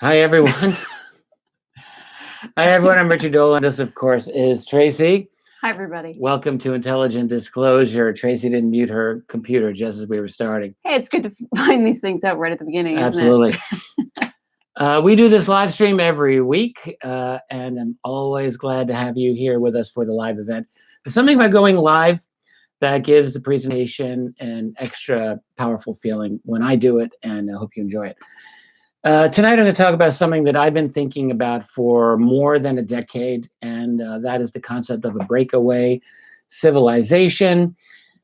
Hi, everyone. Hi, everyone. I'm Richard Dolan. This, of course, is Tracy. Hi, everybody. Welcome to Intelligent Disclosure. Tracy didn't mute her computer just as we were starting. Hey, it's good to find these things out right at the beginning, Absolutely. isn't it? We do this live stream every week, and I'm always glad to have you here with us for the live event. There's something about going live that gives the presentation an extra powerful feeling when I do it, and I hope you enjoy it. Tonight, I'm going to talk about something that I've been thinking about for more than a decade, and that is the concept of a breakaway civilization.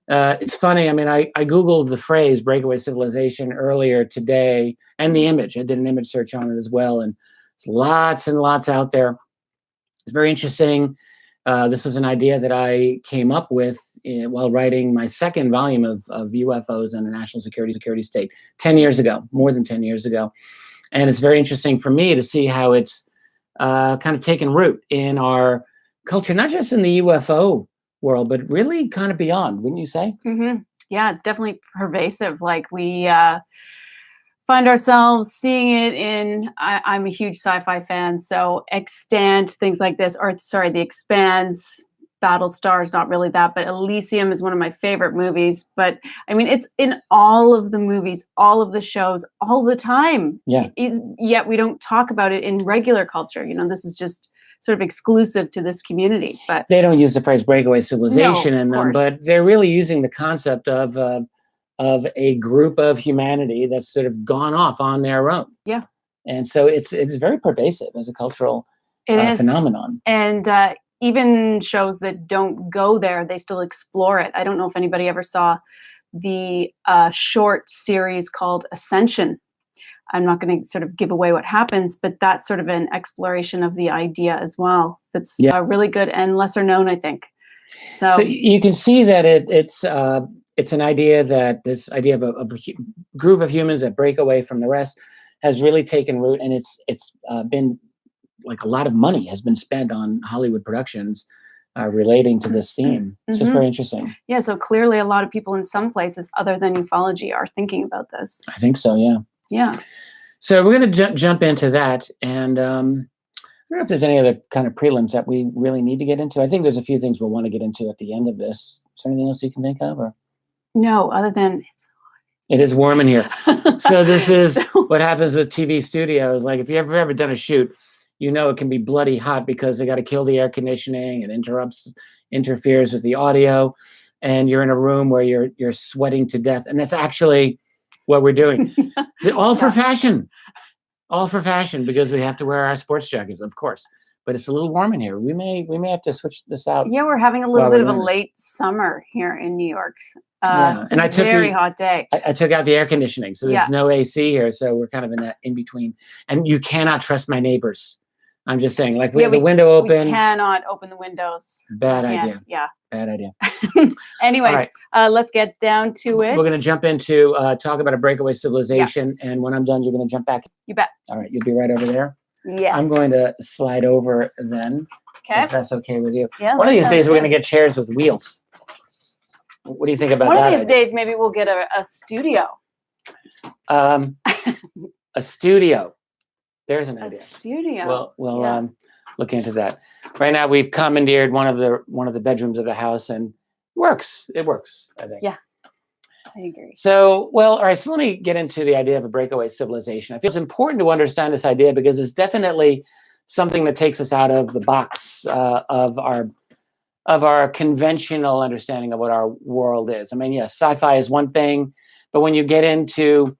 It's funny. I mean, I Googled the phrase breakaway civilization earlier today, and the image. I did an image search on it as well, and there's lots and lots out there. It's very interesting. This is an idea that I came up with while writing my second volume of UFOs and the national security state 10 years ago, more than 10 years ago. And it's very interesting for me to see how it's kind of taken root in our culture, not just in the UFO world, but really kind of beyond, wouldn't you say? Mm-hmm. Yeah, it's definitely pervasive. Like we find ourselves seeing it in, I'm a huge sci-fi fan, so Extant, things like this, or sorry, The Expanse, Battlestar is not really that, but Elysium is one of my favorite movies. But I mean, it's in all of the movies, all of the shows, all the time. Yeah. Yet we don't talk about it in regular culture. You know, this is just sort of exclusive to this community. But they don't use the phrase breakaway civilization in them, but they're really using the concept of a group of humanity that's sort of gone off on their own. Yeah. And so it's very pervasive as a cultural phenomenon. And even shows that don't go there, they still explore it. I don't know if anybody ever saw the short series called Ascension. I'm not going to sort of give away what happens, but that's sort of an exploration of the idea as well. That's really good and lesser known, I think. So you can see that it's an idea that this idea of a group of humans that break away from the rest has really taken root, and it's been like a lot of money has been spent on Hollywood productions relating to this theme. It's just very interesting. Yeah, so clearly a lot of people in some places other than ufology are thinking about this. I think so, yeah. Yeah. So we're going to jump into that, and I don't know if there's any other kind of prelims that we really need to get into. I think there's a few things we'll want to get into at the end of this. Is there anything else you can think of? Or? No, other than it is warm in here. So this is what happens with TV studios. Like if you've ever done a shoot, you know it can be bloody hot because they got to kill the air conditioning. It interferes with the audio, and you're in a room where you're sweating to death. And that's actually what we're doing. All for fashion. All for fashion, because we have to wear our sports jackets, of course. But it's a little warm in here. We may have to switch this out. Yeah, we're having a little bit of a late summer here in New York. It's and a very hot day. I took out the air conditioning, so there's no AC here. So we're kind of in that in between. And you cannot trust my neighbors. I'm just saying, like we have the window open. We cannot open the windows. Bad idea. Yeah. Bad idea. Anyways, let's get down to it. We're going to jump into talk about a breakaway civilization. Yeah. And when I'm done, you're going to jump back. You bet. All right. You'll be right over there. Yes. I'm going to slide over then. Okay. If that's okay with you. Yeah. One of these days, we're going to get chairs with wheels. What do you think about that? One of these days, maybe we'll get a studio. A studio. There's an idea. A studio. We'll look into that. Right now, we've commandeered one of the bedrooms of the house, and it works, I think. Yeah, I agree. So, all right. So let me get into the idea of a breakaway civilization. I feel it's important to understand this idea because it's definitely something that takes us out of the box of our conventional understanding of what our world is. I mean, yes, sci-fi is one thing, but when you get into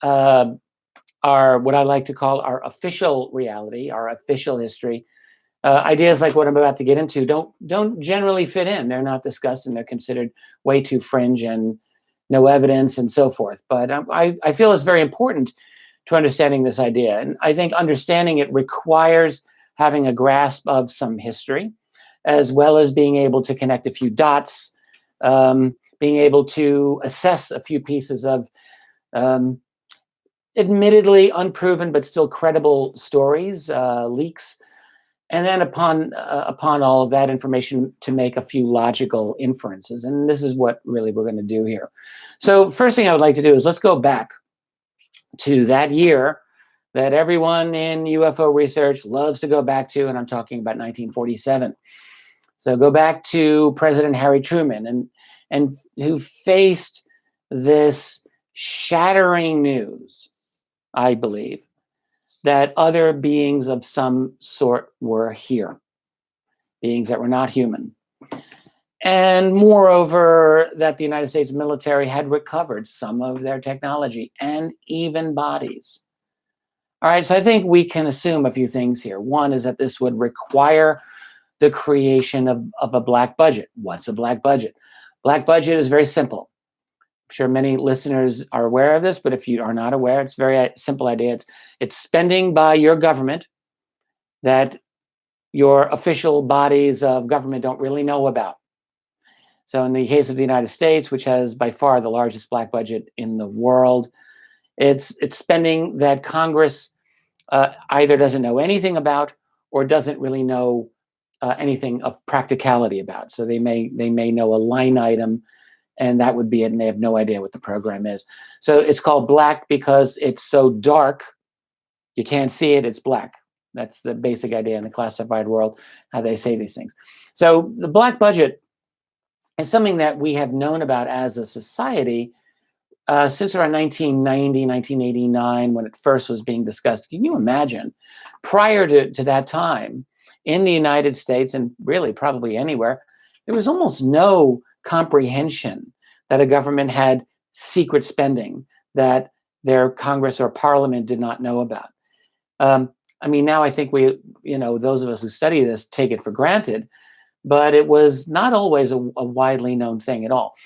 what I like to call our official reality, our official history, ideas like what I'm about to get into don't generally fit in. They're not discussed, and they're considered way too fringe and no evidence and so forth. But I feel it's very important to understanding this idea. And I think understanding it requires having a grasp of some history, as well as being able to connect a few dots, being able to assess a few pieces of admittedly unproven but still credible stories, leaks, and then upon all of that information to make a few logical inferences. And this is what really we're going to do here. So first thing I would like to do is let's go back to that year that everyone in UFO research loves to go back to, and I'm talking about 1947. So go back to President Harry Truman, and who faced this shattering news, I believe, that other beings of some sort were here, beings that were not human. And moreover, that the United States military had recovered some of their technology and even bodies. All right, so I think we can assume a few things here. One is that this would require the creation of a black budget. What's a black budget? Black budget is very simple. I'm sure many listeners are aware of this, but if you are not aware, it's a very simple idea. It's spending by your government that your official bodies of government don't really know about. So in the case of the United States, which has by far the largest black budget in the world, it's spending that Congress either doesn't know anything about or doesn't really know anything of practicality about. So they may know a line item, and that would be it, and they have no idea what the program is. So it's called black because it's so dark, you can't see it, it's black. That's the basic idea in the classified world, how they say these things. So the black budget is something that we have known about as a society since around 1990, 1989, when it first was being discussed. Can you imagine, prior to that time, in the United States, and really probably anywhere, there was almost no comprehension that a government had secret spending that their Congress or Parliament did not know about. I mean, now I think we, those of us who study this take it for granted, but it was not always a widely known thing at all.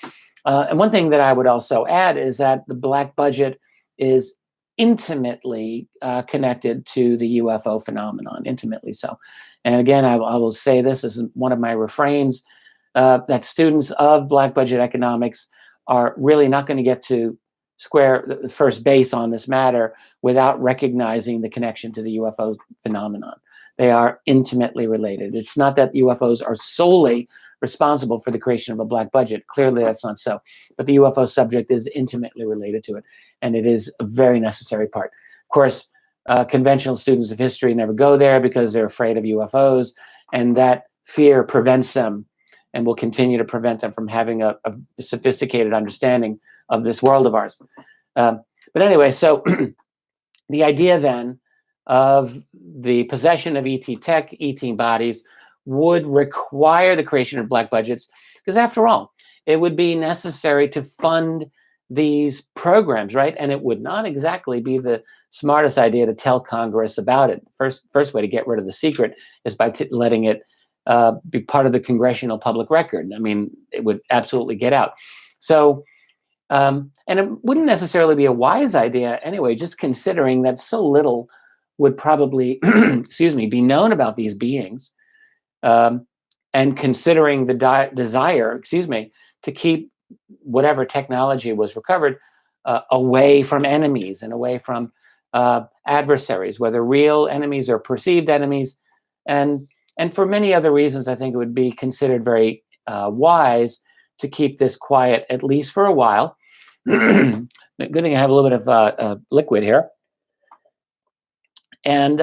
And one thing that I would also add is that the black budget is intimately connected to the UFO phenomenon, intimately so. And again, I will say this is one of my refrains, that students of black budget economics are really not going to get to square the first base on this matter without recognizing the connection to the UFO phenomenon. They are intimately related. It's not that UFOs are solely responsible for the creation of a black budget. Clearly, that's not so. But the UFO subject is intimately related to it, and it is a very necessary part. Of course, conventional students of history never go there because they're afraid of UFOs, and that fear prevents them and will continue to prevent them from having a sophisticated understanding of this world of ours. But anyway, so the idea then of the possession of ET tech, ET bodies, would require the creation of black budgets, because after all, it would be necessary to fund these programs, right? And it would not exactly be the smartest idea to tell Congress about it. First way to get rid of the secret is by letting it be part of the congressional public record. I mean, it would absolutely get out. So, and it wouldn't necessarily be a wise idea anyway, just considering that so little would probably, be known about these beings, and considering the desire, to keep whatever technology was recovered away from enemies and away from adversaries, whether real enemies or perceived enemies. And for many other reasons, I think it would be considered very wise to keep this quiet, at least for a while. Good thing I have a little bit of liquid here. And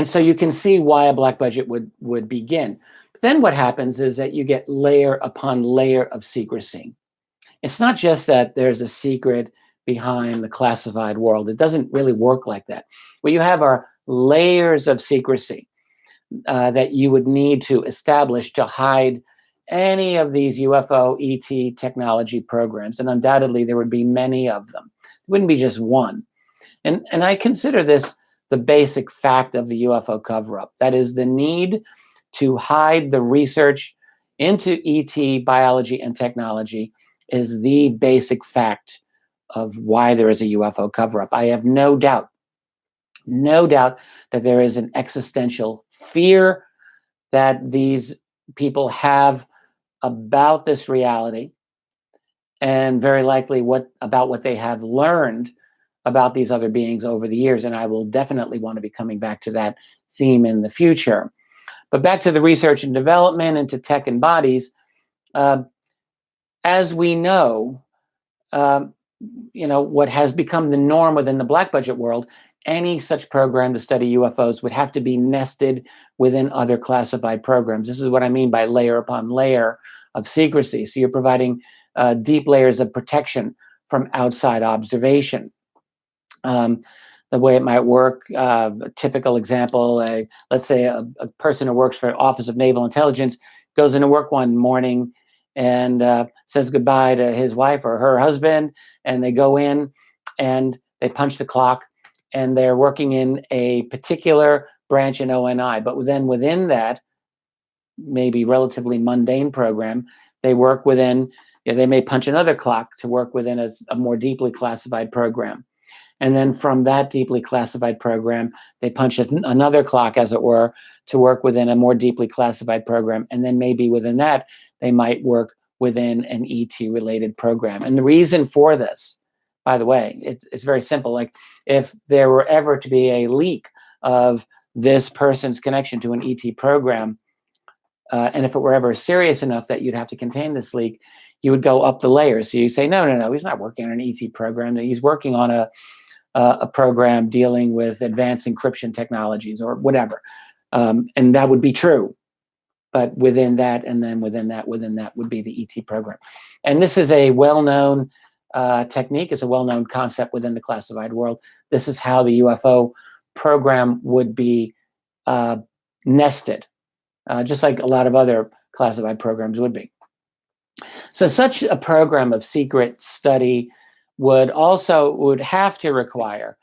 so you can see why a black budget would begin. But then what happens is that you get layer upon layer of secrecy. It's not just that there's a secret behind the classified world. It doesn't really work like that. What you have are layers of secrecy that you would need to establish to hide any of these UFO ET technology programs. And undoubtedly, there would be many of them. It wouldn't be just one. And I consider this the basic fact of the UFO cover-up. That is, the need to hide the research into ET biology and technology is the basic fact of why there is a UFO cover-up. I have no doubt that there is an existential fear that these people have about this reality, and very likely about what they have learned about these other beings over the years. And I will definitely want to be coming back to that theme in the future. But back to the research and development and to tech and bodies. As we know, what has become the norm within the black budget world, any such program to study UFOs would have to be nested within other classified programs. This is what I mean by layer upon layer of secrecy. So you're providing deep layers of protection from outside observation. The way it might work, a typical example, let's say a person who works for the Office of Naval Intelligence goes into work one morning and says goodbye to his wife or her husband, and they go in and they punch the clock, and they're working in a particular branch in ONI. But then within that, maybe relatively mundane program, they work within, they may punch another clock to work within a more deeply classified program. And then from that deeply classified program, they punch another clock, as it were, to work within a more deeply classified program. And then maybe within that, they might work within an ET-related program. And the reason for this, by the way, it's very simple. Like, if there were ever to be a leak of this person's connection to an ET program, and if it were ever serious enough that you'd have to contain this leak, you would go up the layers. So you say, no, he's not working on an ET program. He's working on a program dealing with advanced encryption technologies or whatever. And that would be true. But within that, and then within that would be the ET program. And this is a well-known technique, is a well-known concept within the classified world. This is how the UFO program would be nested, just like a lot of other classified programs would be. So such a program of secret study would have to require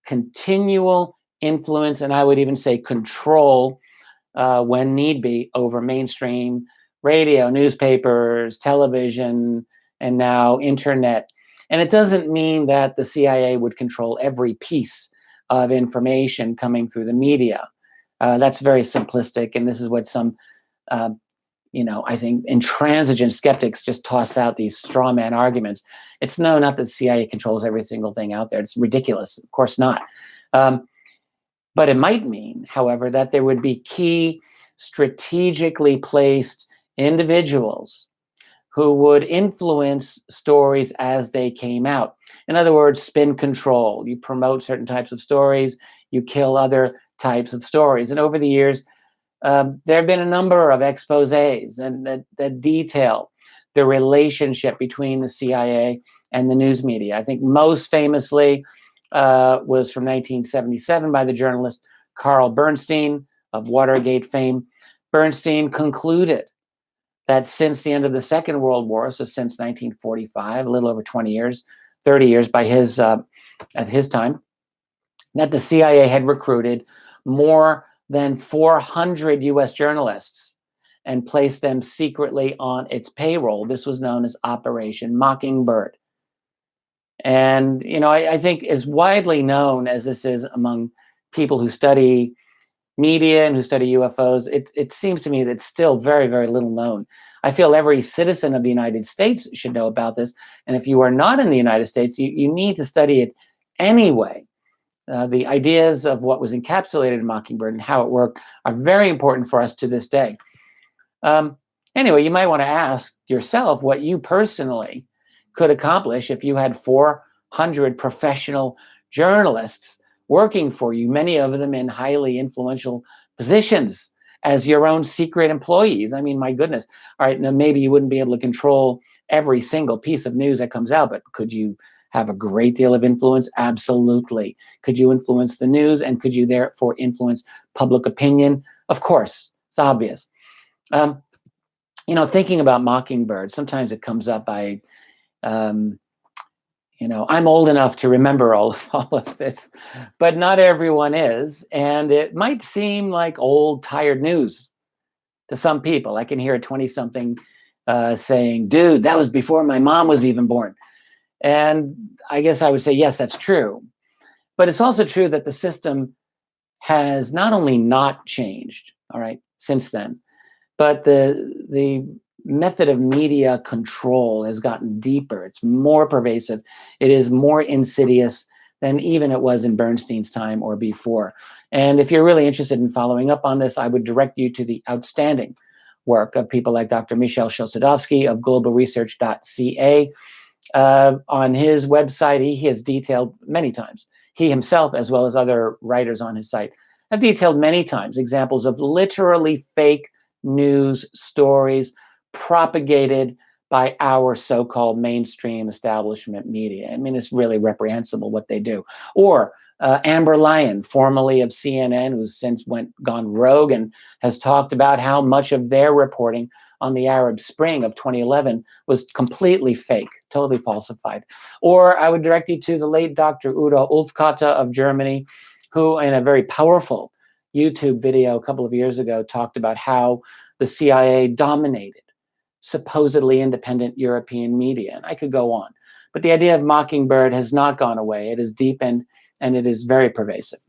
continual influence, and I would even say control, when need be, over mainstream radio, newspapers, television, and now internet. And it doesn't mean that the CIA would control every piece of information coming through the media. That's very simplistic, and this is what some I think intransigent skeptics just toss out these straw man arguments. It's not that the CIA controls every single thing out there. It's ridiculous. Of course not. But it might mean, however, that there would be key strategically placed individuals who would influence stories as they came out. In other words, spin control. You promote certain types of stories, you kill other types of stories. And over the years, there have been a number of exposés that detail the relationship between the CIA and the news media. I think most famously was from 1977 by the journalist Carl Bernstein of Watergate fame. Bernstein concluded that since the end of the Second World War, so since 1945, a little over 20 years, 30 years by at his time, that the CIA had recruited more than 400 US journalists and placed them secretly on its payroll. This was known as Operation Mockingbird. And, I think as widely known as this is among people who study media and who study UFOs, it seems to me that it's still very, very little known. I feel every citizen of the United States should know about this. And if you are not in the United States, you need to study it anyway. The ideas of what was encapsulated in Mockingbird and how it worked are very important for us to this day. Anyway, you might want to ask yourself what you personally could accomplish if you had 400 professional journalists working for you, many of them in highly influential positions as your own secret employees. I mean, my goodness. All right, now maybe you wouldn't be able to control every single piece of news that comes out, but could you have a great deal of influence? Absolutely. Could you influence the news, and could you therefore influence public opinion? Of course, it's obvious. Thinking about Mockingbird, sometimes it comes up. I'm old enough to remember all of this, but not everyone is. And it might seem like old, tired news to some people. I can hear a 20-something saying, dude, that was before my mom was even born. And I guess I would say, yes, that's true. But it's also true that the system has not only not changed, all right, since then, but the method of media control has gotten deeper. It's more pervasive. It is more insidious than even it was in Bernstein's time or before. And if you're really interested in following up on this, I would direct you to the outstanding work of people like Dr. Michel Shelsadovsky of globalresearch.ca. On his website, he has detailed many times, he himself, as well as other writers on his site, have detailed many times examples of literally fake news stories propagated by our so-called mainstream establishment media. I mean, it's really reprehensible what they do. Or Amber Lyon, formerly of CNN, who's since gone rogue and has talked about how much of their reporting on the Arab Spring of 2011 was completely fake, totally falsified. Or I would direct you to the late Dr. Udo Ulfkata of Germany, who in a very powerful YouTube video a couple of years ago talked about how the CIA dominated supposedly independent European media. And I could go on. But the idea of Mockingbird has not gone away. It has deepened and it is very pervasive.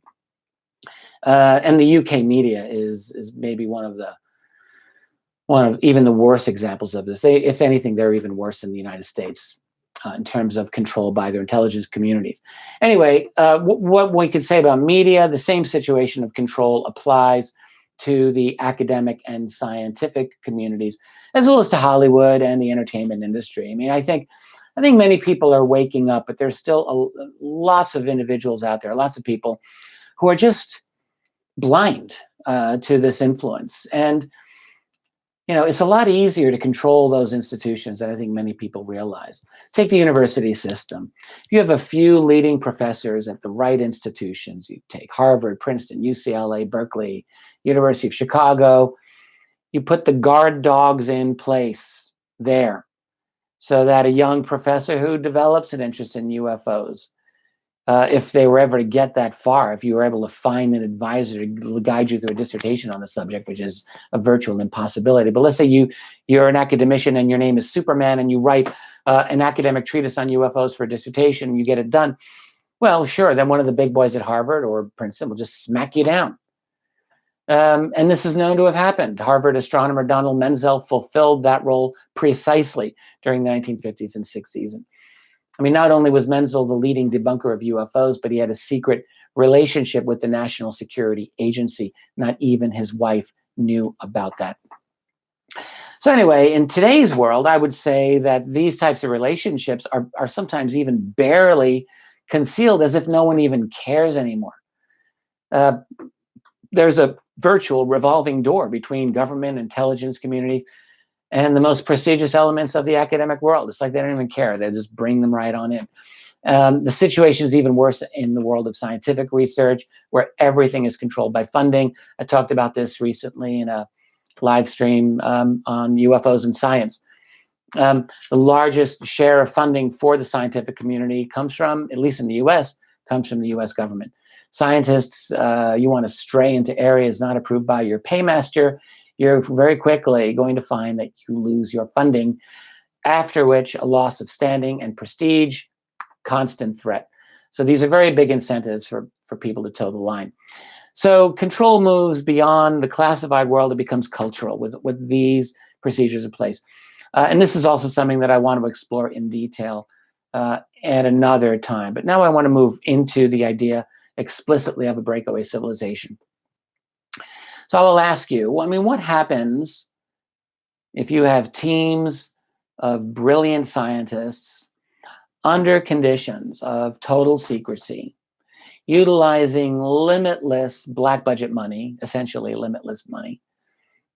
And the UK media is maybe one of even the worst examples of this. If anything, they're even worse in the United States in terms of control by their intelligence communities. Anyway, what we could say about media, the same situation of control applies to the academic and scientific communities, as well as to Hollywood and the entertainment industry. I mean, I think many people are waking up, but there's still lots of individuals out there, lots of people who are just blind to this influence. And it's a lot easier to control those institutions than I think many people realize. Take the university system. You have a few leading professors at the right institutions. You take Harvard, Princeton, UCLA, Berkeley, University of Chicago. You put the guard dogs in place there so that a young professor who develops an interest in UFOs, if they were ever to get that far, if you were able to find an advisor to guide you through a dissertation on the subject, which is a virtual impossibility. But let's say you're an academician and your name is Superman and you write an academic treatise on UFOs for a dissertation and you get it done. Well, sure, then one of the big boys at Harvard or Princeton will just smack you down. And this is known to have happened. Harvard astronomer Donald Menzel fulfilled that role precisely during the 1950s and 60s. And I mean, not only was Menzel the leading debunker of UFOs, but he had a secret relationship with the National Security Agency. Not even his wife knew about that. So anyway, in today's world, I would say that these types of relationships are sometimes even barely concealed, as if no one even cares anymore. There's a virtual revolving door between government, intelligence community, and the most prestigious elements of the academic world. It's like they don't even care. They just bring them right on in. The situation is even worse in the world of scientific research, where everything is controlled by funding. I talked about this recently in a live stream on UFOs and science. The largest share of funding for the scientific community comes from, at least in the US, comes from the US government. Scientists, you want to stray into areas not approved by your paymaster, you're very quickly going to find that you lose your funding, after which a loss of standing and prestige, constant threat. So these are very big incentives for people to toe the line. So control moves beyond the classified world. It becomes cultural with these procedures in place. And this is also something that I want to explore in detail at another time. But now I want to move into the idea explicitly of a breakaway civilization. So I will ask you, I mean, what happens if you have teams of brilliant scientists under conditions of total secrecy, utilizing limitless black budget money, essentially limitless money,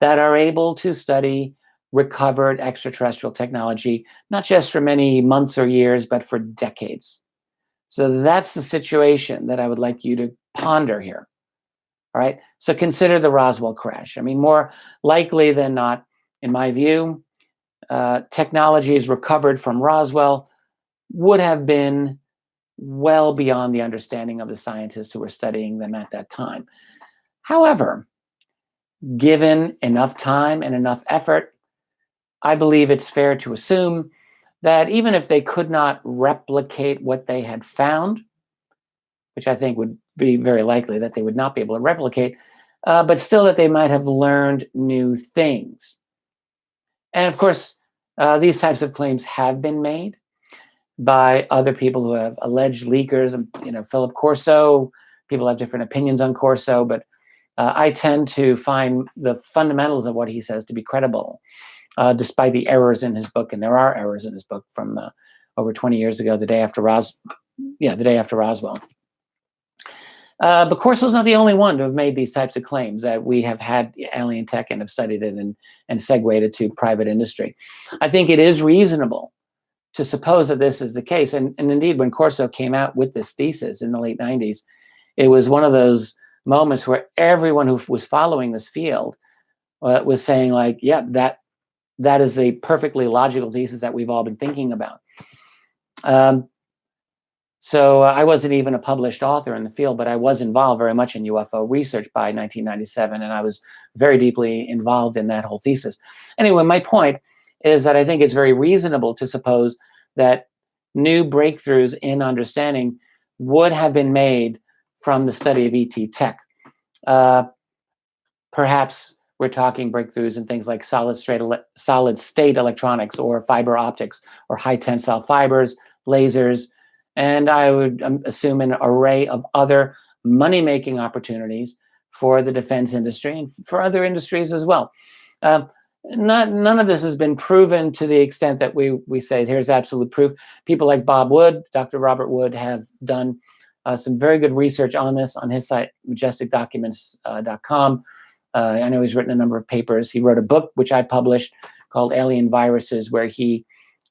that are able to study recovered extraterrestrial technology, not just for many months or years, but for decades? So that's the situation that I would like you to ponder here. All right. So consider the Roswell crash. I mean, more likely than not, in my view, technologies recovered from Roswell would have been well beyond the understanding of the scientists who were studying them at that time. However, given enough time and enough effort, I believe it's fair to assume that even if they could not replicate what they had found, which I think would be very likely that they would not be able to replicate, but still that they might have learned new things. And of course, these types of claims have been made by other people who have alleged leakers. Philip Corso, people have different opinions on Corso, but I tend to find the fundamentals of what he says to be credible, despite the errors in his book. And there are errors in his book from over 20 years ago, the day after Roswell. But Corso's not the only one to have made these types of claims that we have had alien tech and have studied it and segued it to private industry. I think it is reasonable to suppose that this is the case. And indeed, when Corso came out with this thesis in the late 90s, it was one of those moments where everyone who was following this field was saying, like, yeah, that is a perfectly logical thesis that we've all been thinking about. So I wasn't even a published author in the field, but I was involved very much in UFO research by 1997, and I was very deeply involved in that whole thesis. Anyway, my point is that I think it's very reasonable to suppose that new breakthroughs in understanding would have been made from the study of ET tech. Perhaps we're talking breakthroughs in things like solid state electronics or fiber optics or high tensile fibers, lasers, and I would assume an array of other money-making opportunities for the defense industry and for other industries as well. None of this has been proven to the extent that we say here's absolute proof. People like Bob Wood, Dr. Robert Wood, have done some very good research on this on his site, majesticdocuments.com. I know he's written a number of papers. He wrote a book, which I published, called Alien Viruses, where he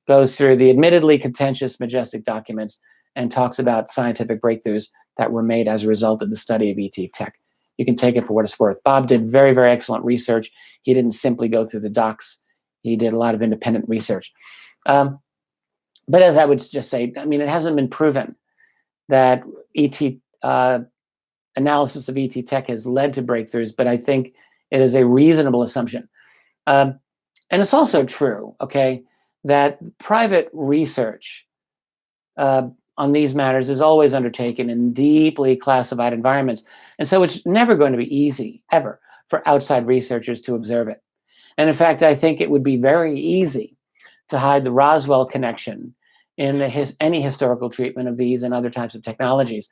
goes through the admittedly contentious Majestic documents and talks about scientific breakthroughs that were made as a result of the study of ET tech. You can take it for what it's worth. Bob did very, very excellent research. He didn't simply go through the docs. He did a lot of independent research. But as I would just say, I mean, it hasn't been proven that ET analysis of ET tech has led to breakthroughs, but I think it is a reasonable assumption. And it's also true, okay, that private research on these matters is always undertaken in deeply classified environments. And so it's never going to be easy, ever, for outside researchers to observe it. And in fact, I think it would be very easy to hide the Roswell connection in any historical treatment of these and other types of technologies.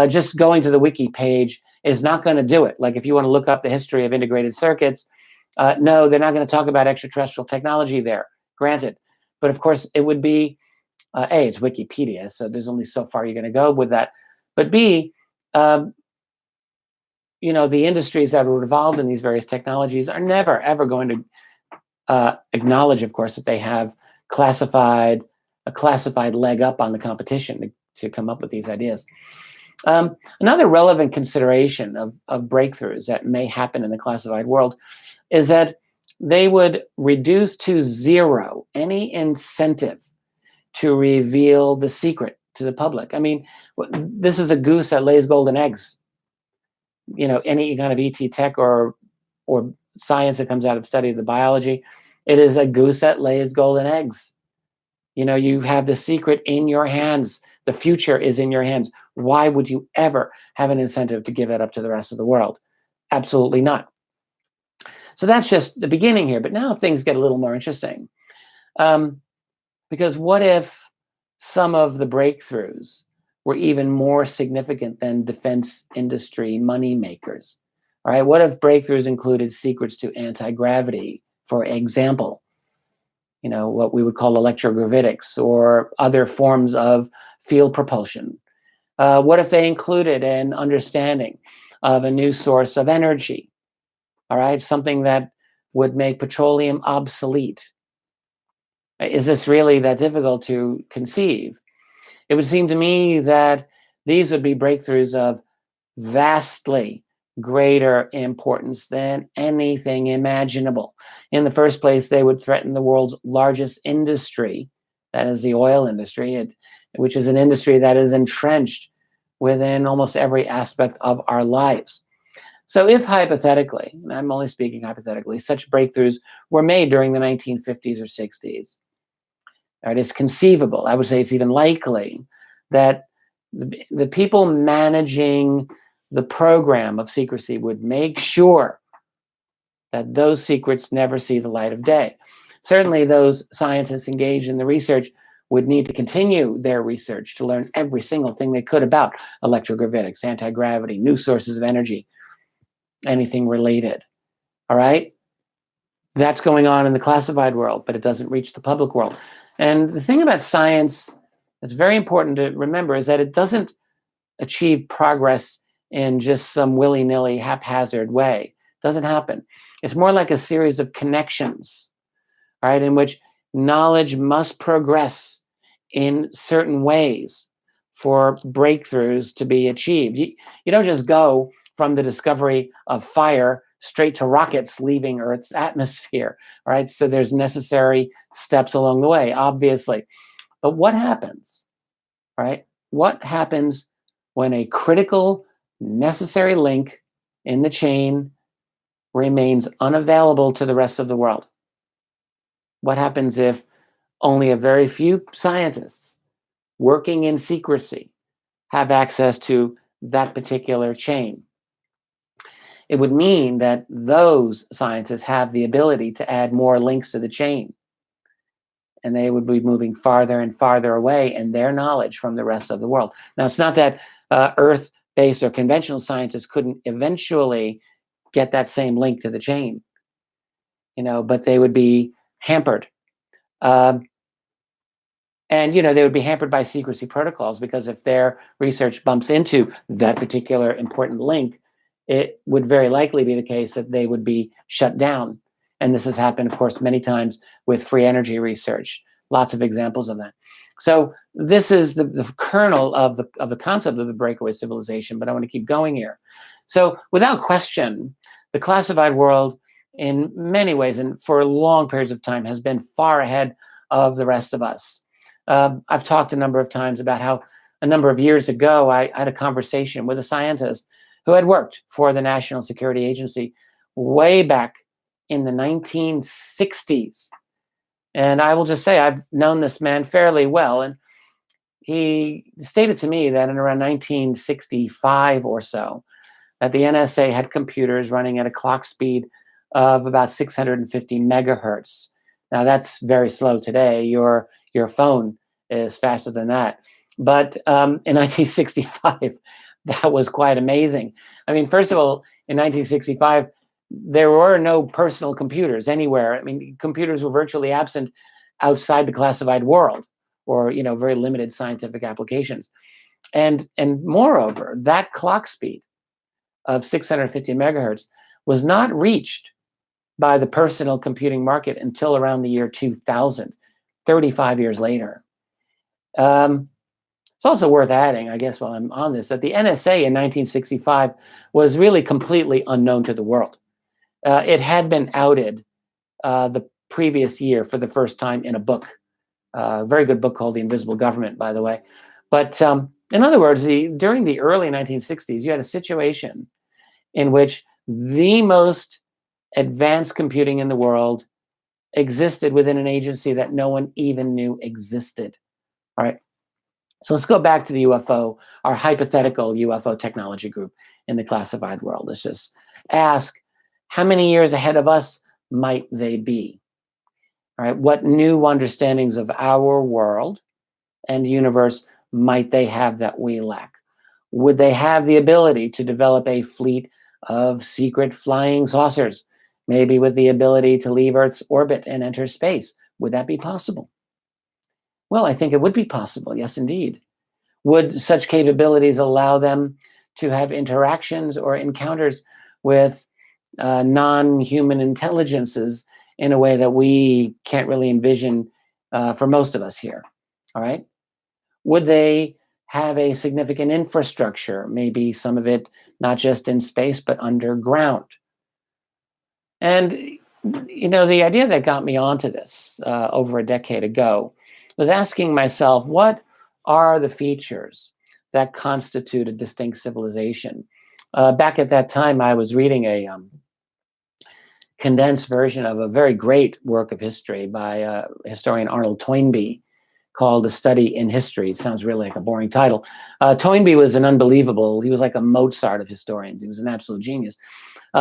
Just going to the wiki page is not going to do it. Like if you want to look up the history of integrated circuits, no, they're not going to talk about extraterrestrial technology there, granted. But of course, it would be, A, it's Wikipedia, so there's only so far you're going to go with that. But B, the industries that are involved in these various technologies are never, ever going to acknowledge, of course, that they have a classified leg up on the competition to come up with these ideas. Another relevant consideration of breakthroughs that may happen in the classified world is that they would reduce to zero any incentive to reveal the secret to the public. I mean, this is a goose that lays golden eggs. Any kind of ET tech or science that comes out of study of the biology, it is a goose that lays golden eggs. You have the secret in your hands. The future is in your hands. Why would you ever have an incentive to give that up to the rest of the world? Absolutely not. So that's just the beginning here. But now things get a little more interesting. Because what if some of the breakthroughs were even more significant than defense industry money makers? All right, what if breakthroughs included secrets to anti-gravity, for example? What we would call electrogravitics or other forms of field propulsion. What if they included an understanding of a new source of energy? All right, something that would make petroleum obsolete. Is this really that difficult to conceive? It would seem to me that these would be breakthroughs of vastly greater importance than anything imaginable. In the first place, they would threaten the world's largest industry, that is the oil industry, which is an industry that is entrenched within almost every aspect of our lives. So if hypothetically, and I'm only speaking hypothetically, such breakthroughs were made during the 1950s or 60s, right, it's conceivable, I would say it's even likely, that the people managing the program of secrecy would make sure that those secrets never see the light of day. Certainly those scientists engaged in the research would need to continue their research to learn every single thing they could about electrogravitics, anti-gravity, new sources of energy, anything related. All right? That's going on in the classified world, but it doesn't reach the public world. And the thing about science that's very important to remember is that it doesn't achieve progress in just some willy-nilly, haphazard way. It doesn't happen. It's more like a series of connections, right, in which knowledge must progress in certain ways for breakthroughs to be achieved. You don't just go from the discovery of fire straight to rockets leaving Earth's atmosphere, right? So there's necessary steps along the way, obviously. But what happens, right? What happens when a critical, necessary link in the chain remains unavailable to the rest of the world? What happens if only a very few scientists working in secrecy have access to that particular chain? It would mean that those scientists have the ability to add more links to the chain, and they would be moving farther and farther away in their knowledge from the rest of the world. Now, it's not that Earth-based or conventional scientists couldn't eventually get that same link to the chain, but they would be hampered. And, they would be hampered by secrecy protocols, because if their research bumps into that particular important link, it would very likely be the case that they would be shut down. And this has happened, of course, many times with free energy research. Lots of examples of that. So this is the kernel of the concept of the breakaway civilization, but I want to keep going here. So without question, the classified world in many ways and for long periods of time has been far ahead of the rest of us. I've talked a number of times about how a number of years ago, I had a conversation with a scientist who had worked for the National Security Agency way back in the 1960s. And I will just say I've known this man fairly well. And he stated to me that in around 1965 or so, that the NSA had computers running at a clock speed of about 650 megahertz. Now, that's very slow today. Your phone is faster than that. But in 1965, that was quite amazing. I mean, first of all, in 1965, there were no personal computers anywhere. I mean, computers were virtually absent outside the classified world, or very limited scientific applications. And moreover, that clock speed of 650 megahertz was not reached by the personal computing market until around the year 2000, 35 years later. It's also worth adding, I guess, while I'm on this, that the NSA in 1965 was really completely unknown to the world. It had been outed the previous year for the first time in a book, a very good book called The Invisible Government, by the way. But in other words, during the early 1960s, you had a situation in which the most advanced computing in the world existed within an agency that no one even knew existed. All right. So let's go back to the UFO, our hypothetical UFO technology group in the classified world. Let's just ask, how many years ahead of us might they be? All right. What new understandings of our world and universe might they have that we lack? Would they have the ability to develop a fleet of secret flying saucers, maybe with the ability to leave Earth's orbit and enter space? Would that be possible? Well, I think it would be possible. Yes, indeed. Would such capabilities allow them to have interactions or encounters with non-human intelligences in a way that we can't really envision for most of us here? All right. Would they have a significant infrastructure, maybe some of it not just in space, but underground? And, the idea that got me onto this over a decade ago was asking myself, what are the features that constitute a distinct civilization? Back at that time, I was reading a condensed version of a very great work of history by historian Arnold Toynbee called A Study in History. It sounds really like a boring title. Toynbee was he was like a Mozart of historians. He was an absolute genius.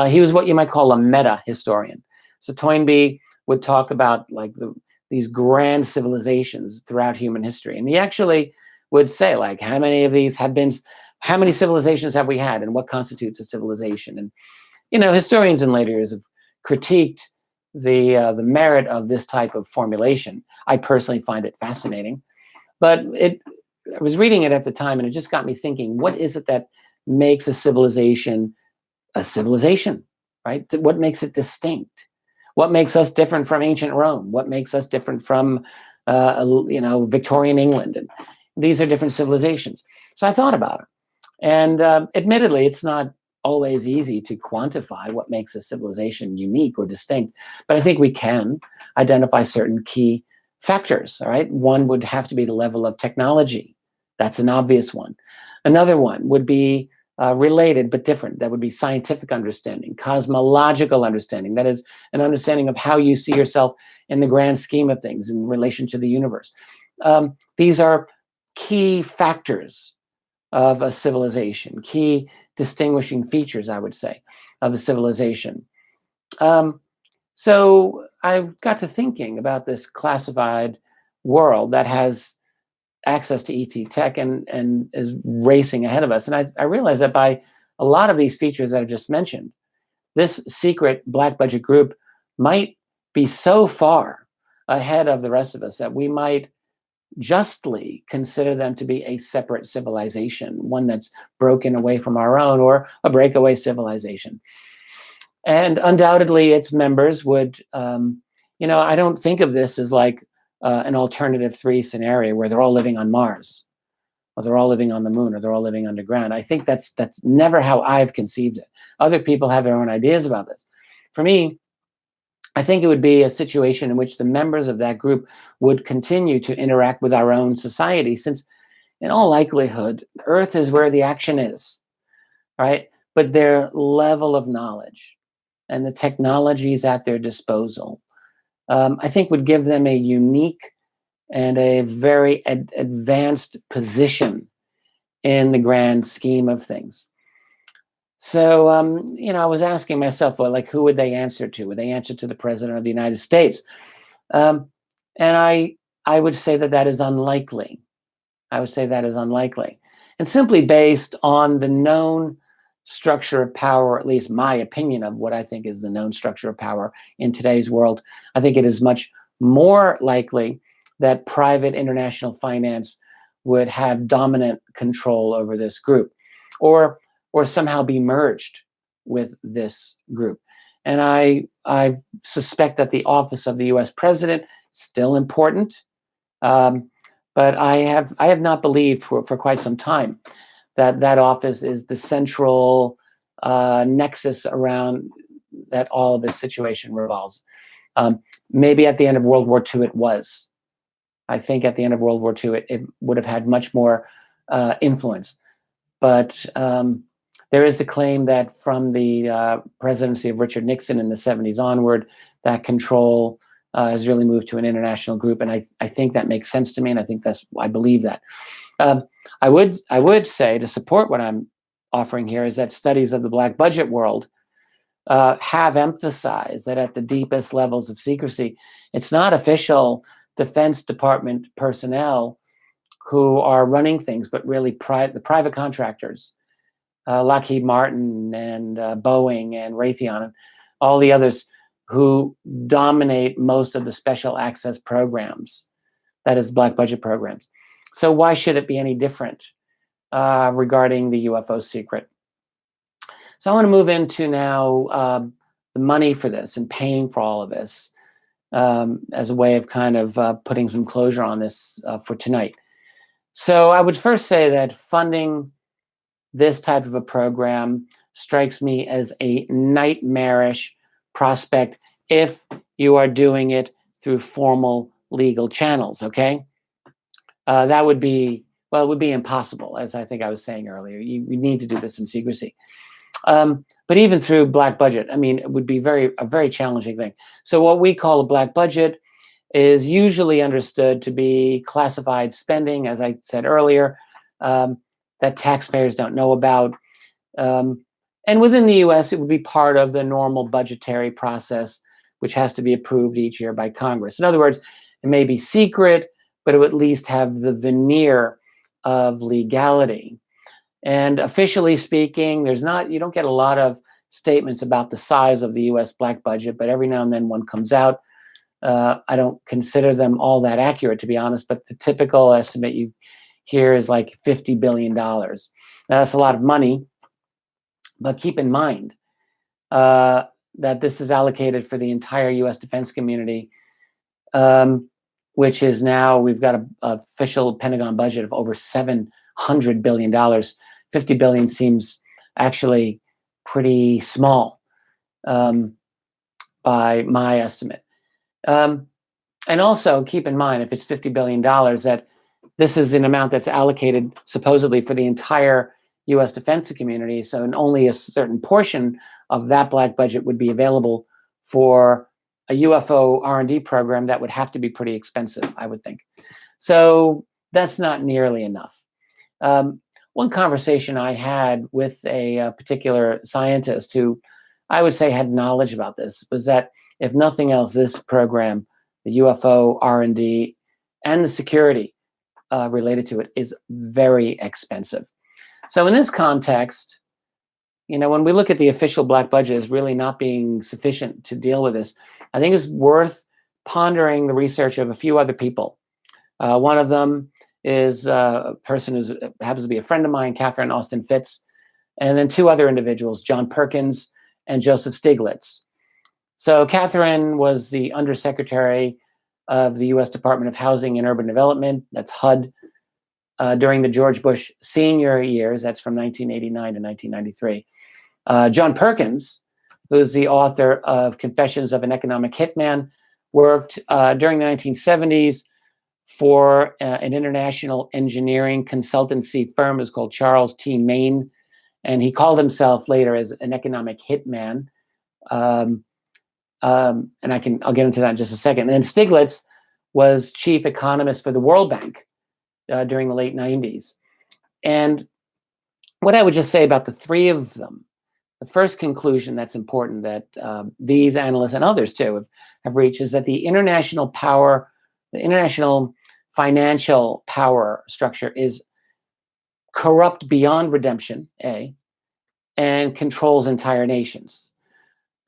He was what you might call a meta-historian. So Toynbee would talk about these grand civilizations throughout human history. And he actually would say, how many civilizations have we had, and what constitutes a civilization? And, historians in later years have critiqued the merit of this type of formulation. I personally find it fascinating, but I was reading it at the time, and it just got me thinking: what is it that makes a civilization, right? What makes it distinct? What makes us different from ancient Rome? What makes us different from, Victorian England? And these are different civilizations. So I thought about it. And admittedly, it's not always easy to quantify what makes a civilization unique or distinct, but I think we can identify certain key factors, all right? One would have to be the level of technology. That's an obvious one. Another one would be related but different. That would be scientific understanding, cosmological understanding. That is an understanding of how you see yourself in the grand scheme of things in relation to the universe. These are key factors of a civilization, key distinguishing features, I would say, of a civilization. So I got to thinking about this classified world that has access to ET tech and is racing ahead of us. And I realized that by a lot of these features that I just mentioned, this secret black budget group might be so far ahead of the rest of us that we might justly consider them to be a separate civilization, one that's broken away from our own, or a breakaway civilization. And undoubtedly, its members would, I don't think of this as like an alternative 3 scenario where they're all living on Mars, or they're all living on the moon, or they're all living underground. I think that's never how I've conceived it. Other people have their own ideas about this. For me, I think it would be a situation in which the members of that group would continue to interact with our own society, since in all likelihood, Earth is where the action is, right? But their level of knowledge and the technologies at their disposal, I think would give them a unique and a very advanced position in the grand scheme of things. So, I was asking myself, well, like, who would they answer to? Would they answer to the President of the United States? And I would say that is unlikely. I would say that is unlikely. And simply based on the known structure of power, or at least my opinion of what I think is the known structure of power in today's world, I think it is much more likely that private international finance would have dominant control over this group, or somehow be merged with this group. And I suspect that the office of the U.S. president is still important, but I have not believed for quite some time that office is the central nexus around that all of this situation revolves. Maybe at the end of World War II it was. I think at the end of World War II it would have had much more influence. But there is the claim that from the presidency of Richard Nixon in the 70s onward, that control has really moved to an international group. And I think that makes sense to me. And I believe that. I would say, to support what I'm offering here, is that studies of the black budget world have emphasized that at the deepest levels of secrecy, it's not official Defense Department personnel who are running things, but really the private contractors, Lockheed Martin and Boeing and Raytheon and all the others who dominate most of the special access programs, that is black budget programs. So why should it be any different regarding the UFO secret? So I want to move into now the money for this and paying for all of this as a way of kind of putting some closure on this for tonight. So I would first say that funding this type of a program strikes me as a nightmarish prospect if you are doing it through formal legal channels, okay? That would be, well, it would be impossible, as I think I was saying earlier. You need to do this in secrecy. But even through black budget, I mean, it would be a very challenging thing. So what we call a black budget is usually understood to be classified spending, as I said earlier, that taxpayers don't know about. And within the US, it would be part of the normal budgetary process, which has to be approved each year by Congress. In other words, it may be secret, but it would at least have the veneer of legality. And officially speaking, you don't get a lot of statements about the size of the U.S. black budget, but every now and then one comes out. I don't consider them all that accurate, to be honest, but the typical estimate you hear is like $50 billion. Now, that's a lot of money, but keep in mind that this is allocated for the entire U.S. defense community, which is now, we've got an official Pentagon budget of over $700 billion. $50 billion seems actually pretty small by my estimate. And also keep in mind, if it's $50 billion, that this is an amount that's allocated supposedly for the entire U.S. defense community. So only a certain portion of that black budget would be available for a UFO R&D program that would have to be pretty expensive, I would think. So that's not nearly enough. One conversation I had with a particular scientist who I would say had knowledge about this was that, if nothing else, this program, the UFO R&D and the security related to it, is very expensive. So in this context, when we look at the official black budget as really not being sufficient to deal with this, I think it's worth pondering the research of a few other people. One of them is a person who happens to be a friend of mine, Katherine Austin Fitz, and then two other individuals, John Perkins and Joseph Stiglitz. So Katherine was the Undersecretary of the U.S. Department of Housing and Urban Development, that's HUD, during the George Bush senior years, that's from 1989 to 1993. John Perkins, who's the author of Confessions of an Economic Hitman, worked during the 1970s for an international engineering consultancy firm. It's called Charles T. Main, and he called himself later as an economic hitman. And I'll get into that in just a second. And Stiglitz was chief economist for the World Bank during the late 90s. And what I would just say about the three of them, the first conclusion that's important that these analysts and others too have reached is that the international financial power structure is corrupt beyond redemption, and controls entire nations.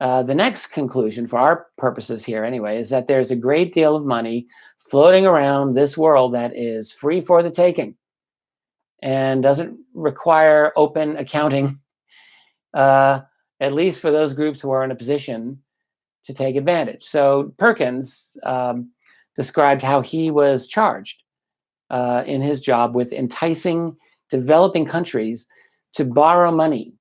The next conclusion, for our purposes here anyway, is that there's a great deal of money floating around this world that is free for the taking and doesn't require open accounting, at least for those groups who are in a position to take advantage. So Perkins described how he was charged in his job with enticing developing countries to borrow money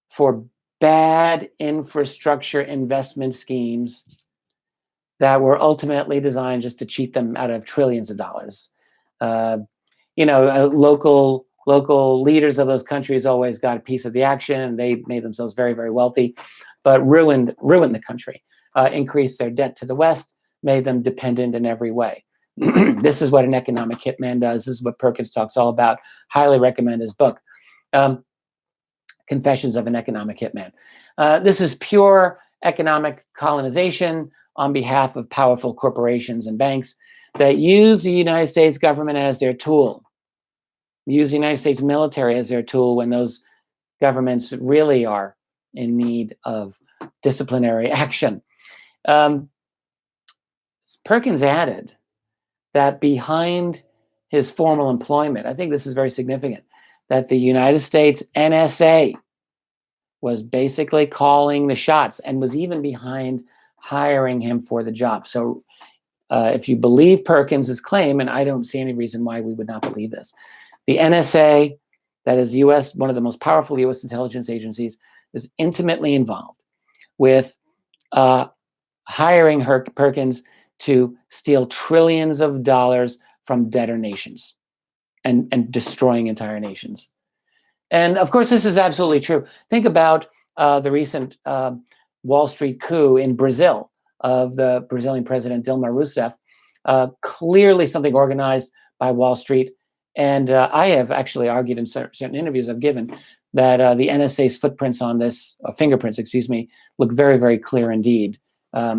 for bad infrastructure investment schemes that were ultimately designed just to cheat them out of trillions of dollars. Local leaders of those countries always got a piece of the action, and they made themselves very, very wealthy, but ruined the country, increased their debt to the West, made them dependent in every way. This is what an economic hitman does. This is what Perkins talks all about. Highly recommend his book, Confessions of an Economic Hitman. This is pure economic colonization on behalf of powerful corporations and banks that use the United States government as their tool, use the United States military as their tool when those governments really are in need of disciplinary action. Perkins added that behind his formal employment, I think this is very significant, that the United States NSA was basically calling the shots and was even behind hiring him for the job. So if you believe Perkins' claim, and I don't see any reason why we would not believe this, the NSA, that is one of the most powerful U.S. intelligence agencies, is intimately involved with hiring Perkins to steal trillions of dollars from debtor nations and destroying entire nations. And of course, this is absolutely true. Think about the recent Wall Street coup in Brazil of the Brazilian president Dilma Rousseff, clearly something organized by Wall Street. And I have actually argued in certain interviews I've given that the NSA's footprints on this, fingerprints, look very, very clear indeed. I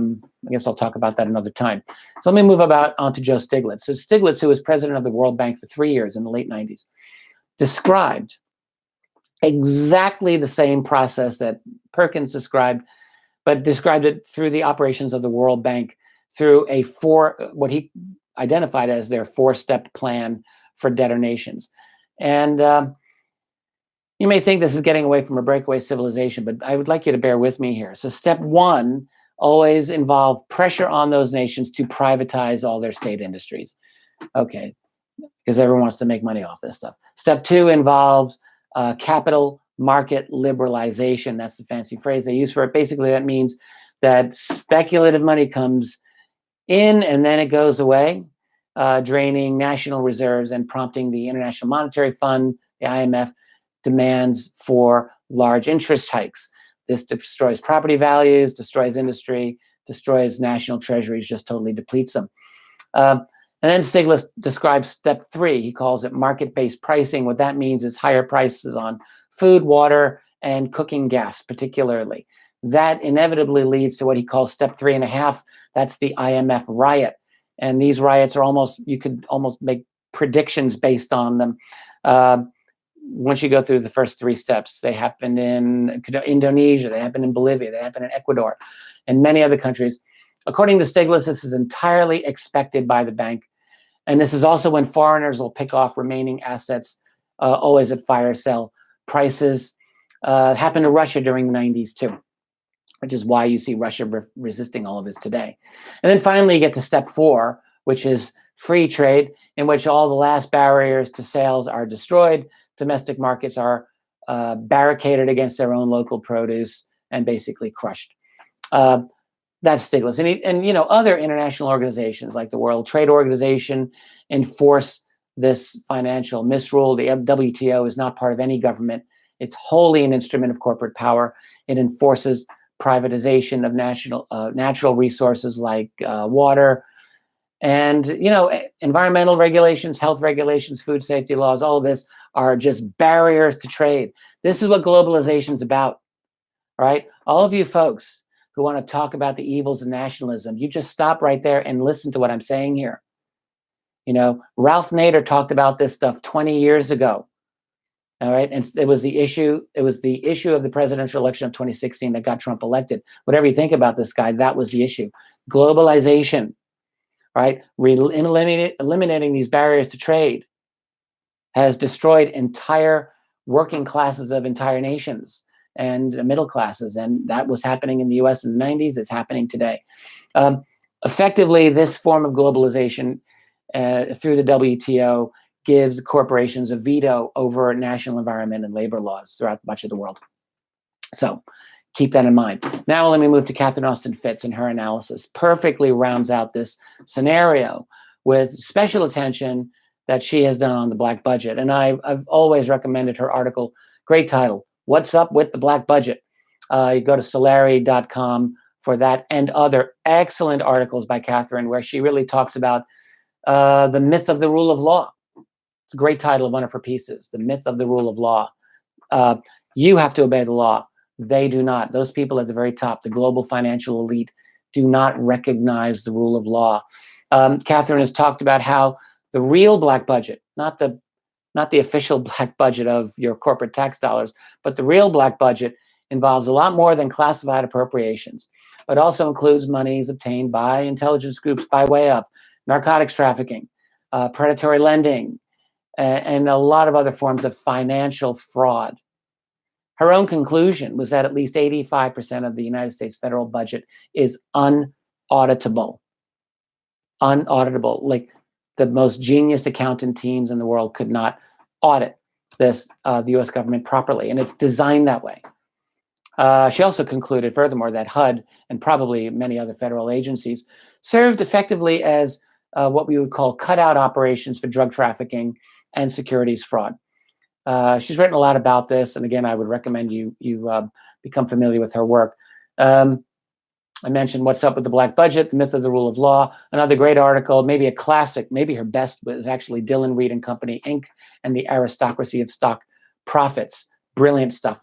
guess I'll talk about that another time. So let me move on to Joe Stiglitz. So Stiglitz, who was president of the World Bank for 3 years in the late 90s, described exactly the same process that Perkins described, but described it through the operations of the World Bank through what he identified as their 4-step plan for debtor nations. And you may think this is getting away from a breakaway civilization, but I would like you to bear with me here. So step 1 always involved pressure on those nations to privatize all their state industries. Okay, because everyone wants to make money off this stuff. Step 2 involves capital market liberalization. That's the fancy phrase they use for it. Basically, that means that speculative money comes in and then it goes away, draining national reserves and prompting the International Monetary Fund, the IMF, demands for large interest hikes. This destroys property values, destroys industry, destroys national treasuries, just totally depletes them. And then Stiglitz describes step 3. He calls it market-based pricing. What that means is higher prices on food, water, and cooking gas, particularly. That inevitably leads to what he calls step 3.5. That's the IMF riot. And these riots are you could almost make predictions based on them. Once you go through the first 3 steps, they happen in Indonesia, they happen in Bolivia, they happen in Ecuador, and many other countries. According to Stiglitz, this is entirely expected by the bank. And this is also when foreigners will pick off remaining assets, always at fire sale prices. Happened to Russia during the 90s too, which is why you see Russia resisting all of this today. And then finally you get to step 4, which is free trade, in which all the last barriers to sales are destroyed. Domestic markets are barricaded against their own local produce and basically crushed. That's Stiglitz. And other international organizations like the World Trade Organization enforce this financial misrule. The WTO is not part of any government. It's wholly an instrument of corporate power. It enforces privatization of natural resources like water, and environmental regulations, health regulations, food safety laws. All of this are just barriers to trade. This is what globalization is about, right? All of you folks who want to talk about the evils of nationalism, you just stop right there and listen to what I'm saying here. Ralph Nader talked about this stuff 20 years ago. All right. And it was the issue of the presidential election of 2016 that got Trump elected. Whatever you think about this guy, that was the issue. Globalization, right? Eliminating these barriers to trade has destroyed entire working classes of entire nations and middle classes. And that was happening in the US in the 90s. It's happening today. Effectively, this form of globalization through the WTO gives corporations a veto over national environment and labor laws throughout much of the world. So keep that in mind. Now let me move to Katherine Austin Fitts and her analysis. Perfectly rounds out this scenario with special attention that she has done on the black budget. And I've always recommended her article, great title, What's Up with the Black Budget? You go to Solari.com for that and other excellent articles by Katherine, where she really talks about the myth of the rule of law. It's a great title of one of her pieces, The Myth of the Rule of Law. You have to obey the law. They do not. Those people at the very top, the global financial elite, do not recognize the rule of law. Katherine has talked about how the real black budget, not the official black budget of your corporate tax dollars, but the real black budget involves a lot more than classified appropriations, but also includes monies obtained by intelligence groups by way of narcotics trafficking, predatory lending, and a lot of other forms of financial fraud. Her own conclusion was that at least 85% of the United States federal budget is unauditable. Unauditable. Like the most genius accountant teams in the world could not audit the US government properly, and it's designed that way. She also concluded, furthermore, that HUD and probably many other federal agencies served effectively as what we would call cutout operations for drug trafficking and securities fraud. She's written a lot about this, and again, I would recommend you become familiar with her work. I mentioned What's Up with the Black Budget, The Myth of the Rule of Law. Another great article, maybe a classic, maybe her best, was actually Dillon, Read and Company, Inc. and the Aristocracy of Stock Profits. Brilliant stuff.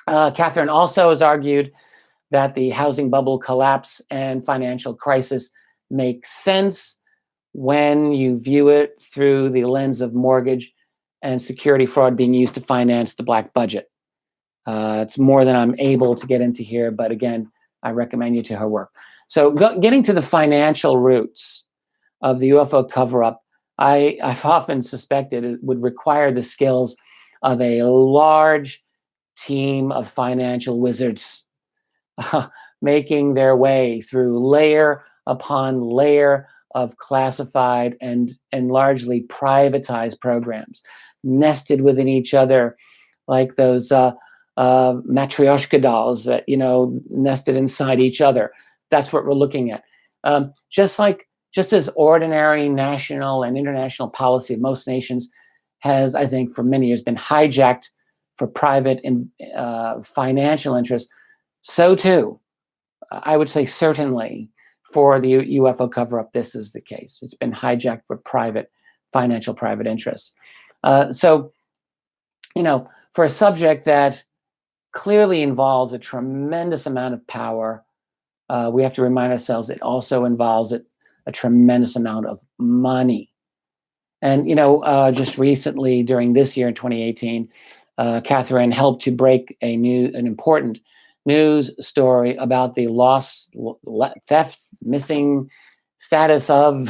Katherine also has argued that the housing bubble collapse and financial crisis make sense when you view it through the lens of mortgage and security fraud being used to finance the black budget. It's more than I'm able to get into here, but again, I recommend you to her work. So getting to the financial roots of the UFO cover-up, I've often suspected it would require the skills of a large team of financial wizards making their way through layer upon layer of classified and largely privatized programs, nested within each other, like those matryoshka dolls that nested inside each other. That's what we're looking at. Just as ordinary national and international policy of most nations has, I think, for many years been hijacked for private and financial interests, so too, I would say certainly for the UFO cover-up, this is the case. It's been hijacked for private interests. So, for a subject that clearly involves a tremendous amount of power, we have to remind ourselves it also involves a tremendous amount of money. And, just recently during this year in 2018, Katherine helped to break an important news story about the theft, missing status of,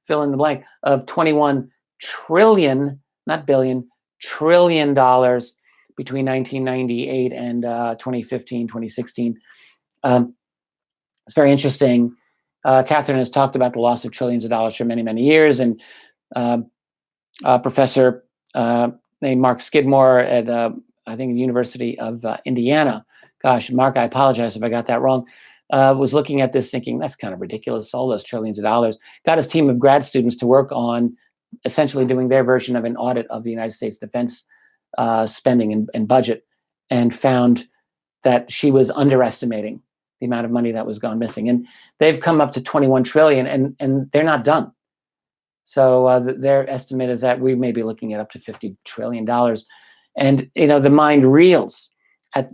fill in the blank, of 21 trillion, not billion, trillion dollars between 1998 and 2015, 2016. It's very interesting. Katherine has talked about the loss of trillions of dollars for many, many years. And a professor named Mark Skidmore at, I think, the University of Indiana, gosh, Mark, I apologize if I got that wrong, was looking at this thinking, that's kind of ridiculous, all those trillions of dollars. Got his team of grad students to work on essentially doing their version of an audit of the United States defense spending and budget, and found that she was underestimating the amount of money that was gone missing. And they've come up to 21 trillion, and they're not done. So their estimate is that we may be looking at up to $50 trillion. And, the mind reels at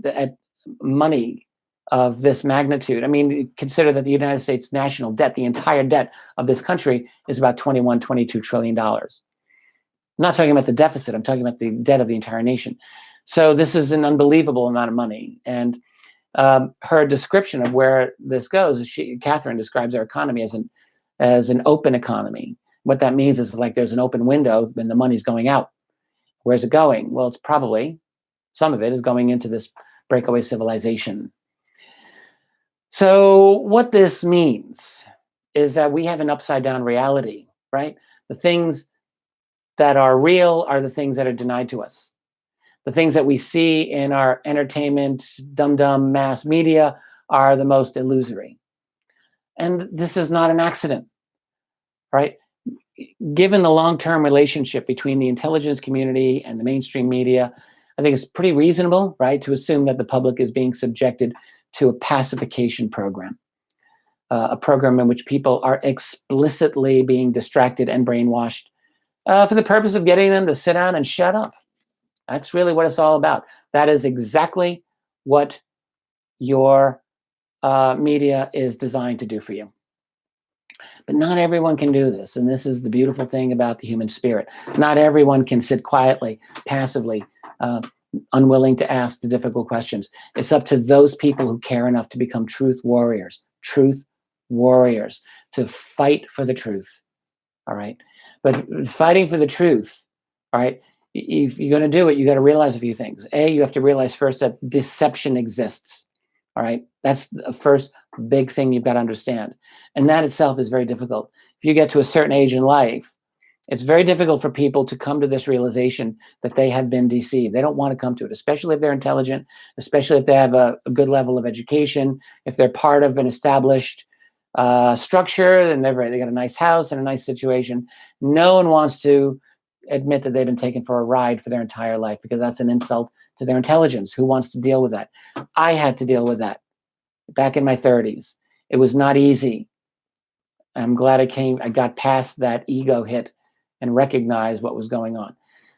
money of this magnitude. I mean, consider that the United States national debt, the entire debt of this country, is about $22 trillion. I'm not talking about the deficit. I'm talking about the debt of the entire nation. So this is an unbelievable amount of money. And her description of where this goes, Katherine describes our economy as an open economy. What that means is like there's an open window and the money's going out. Where's it going? Well, it's probably, some of it is going into this breakaway civilization. So what this means is that we have an upside down reality, right? The things that are real are the things that are denied to us. The things that we see in our entertainment, dumb mass media are the most illusory. And this is not an accident, right? Given the long-term relationship between the intelligence community and the mainstream media, I think it's pretty reasonable, right, to assume that the public is being subjected to a pacification program, a program in which people are explicitly being distracted and brainwashed for the purpose of getting them to sit down and shut up. That's really what it's all about. That is exactly what your media is designed to do for you. But not everyone can do this. And this is the beautiful thing about the human spirit. Not everyone can sit quietly, passively, unwilling to ask the difficult questions. It's up to those people who care enough to become truth warriors, to fight for the truth. All right. But fighting for the truth, all right, if you're going to do it, you got to realize a few things. You have to realize first that deception exists. All right. That's the first big thing you've got to understand. And that itself is very difficult. If you get to a certain age in life, it's very difficult for people to come to this realization that they have been deceived. They don't want to come to it, especially if they're intelligent, especially if they have a good level of education, if they're part of an established structure and they got a nice house and a nice situation. No one wants to admit that they've been taken for a ride for their entire life, because that's an insult to their intelligence. Who wants to deal with that? I had to deal with that back in my 30s. It was not easy. I'm glad I got past that ego hit and recognized what was going on.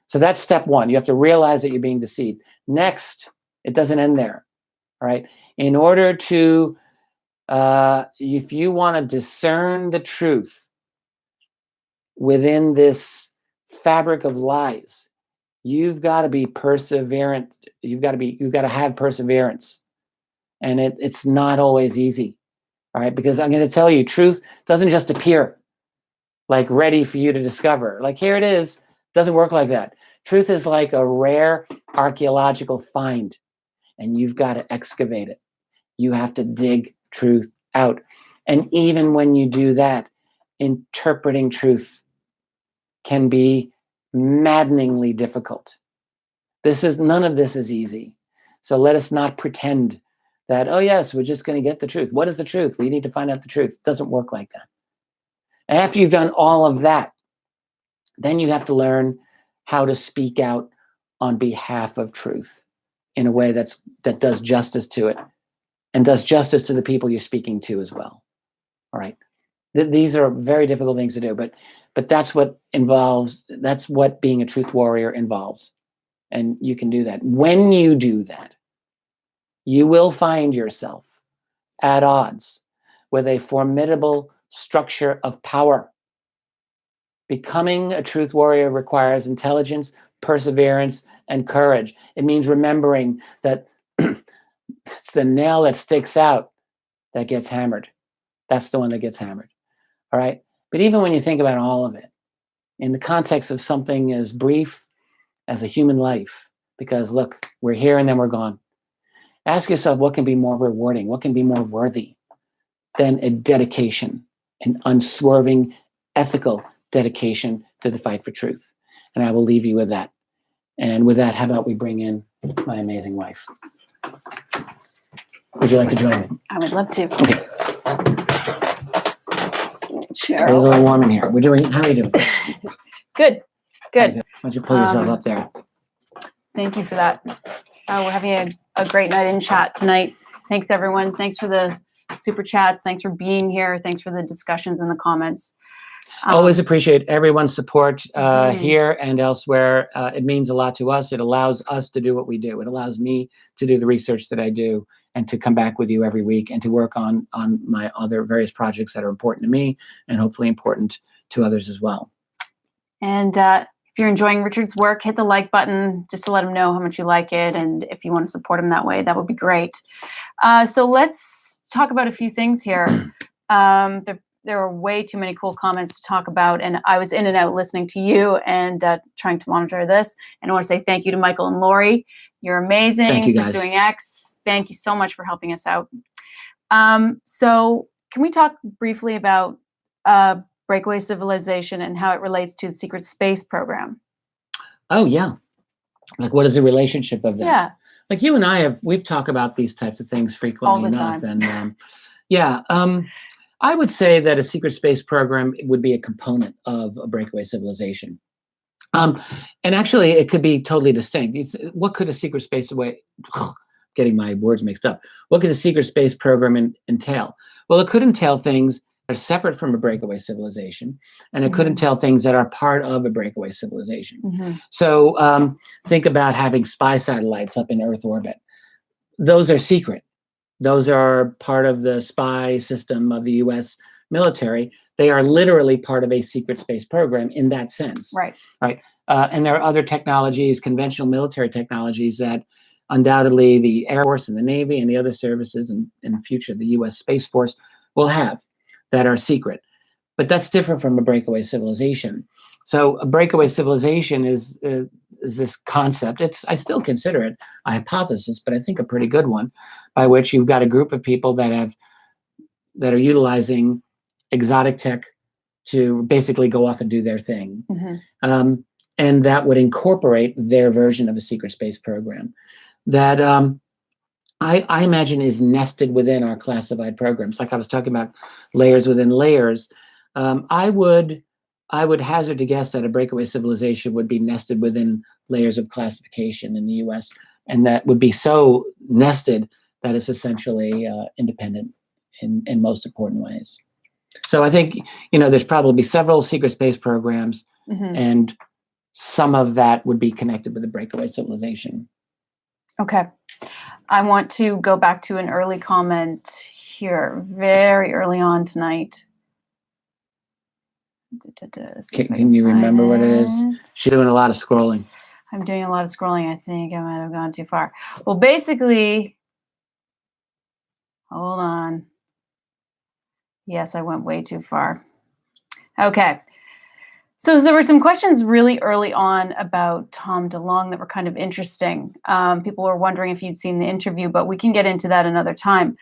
So that's step one. You have to realize that you're being deceived. Next, it doesn't end there. All right. In order to, if you want to discern the truth within this fabric of lies, You've got to be perseverant. You've got to have perseverance. And it's not always easy. All right. Because I'm going to tell you, truth doesn't just appear like ready for you to discover. Like, here it is. Doesn't work like that. Truth is like a rare archaeological find, and you've got to excavate it. You have to dig truth out. And even when you do that, interpreting truth can be maddeningly difficult. None of this is easy. So let us not pretend that, oh yes, we're just going to get the truth. What is the truth? We need to find out the truth. It doesn't work like that. And after you've done all of that, then you have to learn how to speak out on behalf of truth in a way that does justice to it and does justice to the people you're speaking to as well. All right. These are very difficult things to do, but that's what being a truth warrior involves. And you can do that. When you do that, you will find yourself at odds with a formidable structure of power. Becoming a truth warrior requires intelligence, perseverance, and courage. It means remembering that it's the nail that sticks out that gets hammered. That's the one that gets hammered. All right. But even when you think about all of it, in the context of something as brief as a human life, because look, we're here and then we're gone. Ask yourself, what can be more rewarding? What can be more worthy than a dedication, an unswerving, ethical dedication to the fight for truth? And I will leave you with that. And with that, how about we bring in my amazing wife? Would you like to join me? I would love to. Okay. Chair. It's a little warm in here. How are you doing? Good. Why don't you pull yourself up there? Thank you for that. We're having a great night in chat tonight. Thanks, everyone. Thanks for the super chats. Thanks for being here. Thanks for the discussions in the comments. Always appreciate everyone's support here and elsewhere. It means a lot to us. It allows us to do what we do. It allows me to do the research that I do and to come back with you every week and to work on my other various projects that are important to me and hopefully important to others as well. And if you're enjoying Richard's work, hit the like button just to let him know how much you like it. And if you want to support him that way, that would be great. So let's talk about a few things here. There are way too many cool comments to talk about, and I was in and out listening to you and trying to monitor this. And I want to say thank you to Michael and Lori. You're amazing. Thank you, guys. Pursuing X. Thank you so much for helping us out. So can we talk briefly about Breakaway Civilization and how it relates to the secret space program? Oh, yeah. Like, what is the relationship of that? Yeah. Like you and I we've talked about these types of things frequently enough. Time. And I would say that a secret space program would be a component of a breakaway civilization. And actually, it could be totally distinct. What could a secret space getting my words mixed up. What could a secret space program entail? Well, it could entail things that are separate from a breakaway civilization, and it could entail things that are part of a breakaway civilization. So think about having spy satellites up in Earth orbit. Those are secret. Those are part of the spy system of the U.S. military. They are literally part of a secret space program in that sense. Right. Right. And there are other technologies, conventional military technologies that undoubtedly the Air Force and the Navy and the other services and in the future the U.S. Space Force will have that are secret. But that's different from a breakaway civilization. So a breakaway civilization is this concept. I still consider it a hypothesis, but I think a pretty good one, by which you've got a group of people that are utilizing exotic tech to basically go off and do their thing. And that would incorporate their version of a secret space program that I imagine is nested within our classified programs. Like I was talking about layers within layers. I would hazard to guess that a breakaway civilization would be nested within layers of classification in the U.S. and that would be so nested that it's essentially independent in most important ways. So I think, there's probably several secret space programs and some of that would be connected with the breakaway civilization. Okay. I want to go back to an early comment here, very early on tonight. Can you remember what it is? She's doing a lot of scrolling. I'm doing a lot of scrolling. I think I might have gone too far. Well, basically, hold on. Yes, I went way too far. Okay. So there were some questions really early on about Tom DeLonge that were kind of interesting. People were wondering if you'd seen the interview, but we can get into that another time.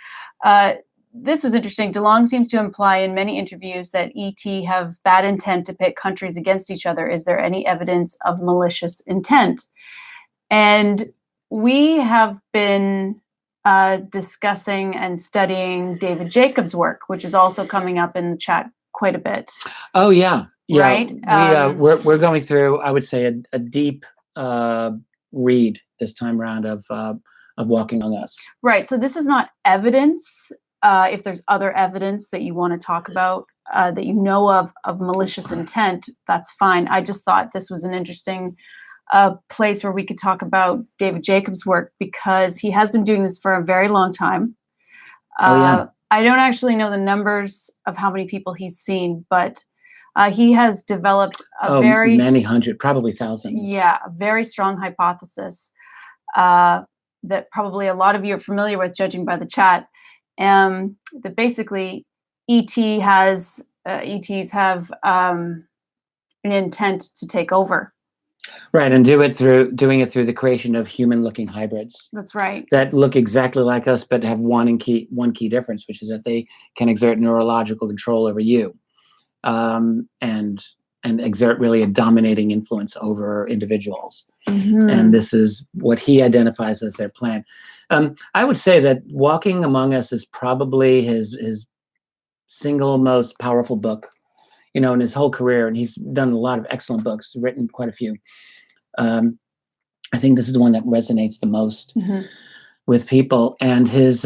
This was interesting. DeLonge seems to imply in many interviews that ET have bad intent to pit countries against each other. Is there any evidence of malicious intent? And we have been discussing and studying David Jacobs' work, which is also coming up in the chat quite a bit. Oh, yeah. Yeah, right. We're going through, I would say, a deep read this time around of Walking Among Us. Right. So this is not evidence. If there's other evidence that you want to talk about that you know of malicious intent, that's fine. I just thought this was an interesting place where we could talk about David Jacobs' work, because he has been doing this for a very long time. I don't actually know the numbers of how many people he's seen, but he has developed many hundred, probably thousands. Yeah, a very strong hypothesis that probably a lot of you are familiar with, judging by the chat. That basically ETs have an intent to take over. Right, and doing it through the creation of human-looking hybrids. That's right. That look exactly like us, but have one key difference, which is that they can exert neurological control over you. And exert really a dominating influence over individuals. Mm-hmm. And this is what he identifies as their plan. I would say that Walking Among Us is probably his single most powerful book, in his whole career. And he's done a lot of excellent books, written quite a few. I think this is the one that resonates the most with people. And his,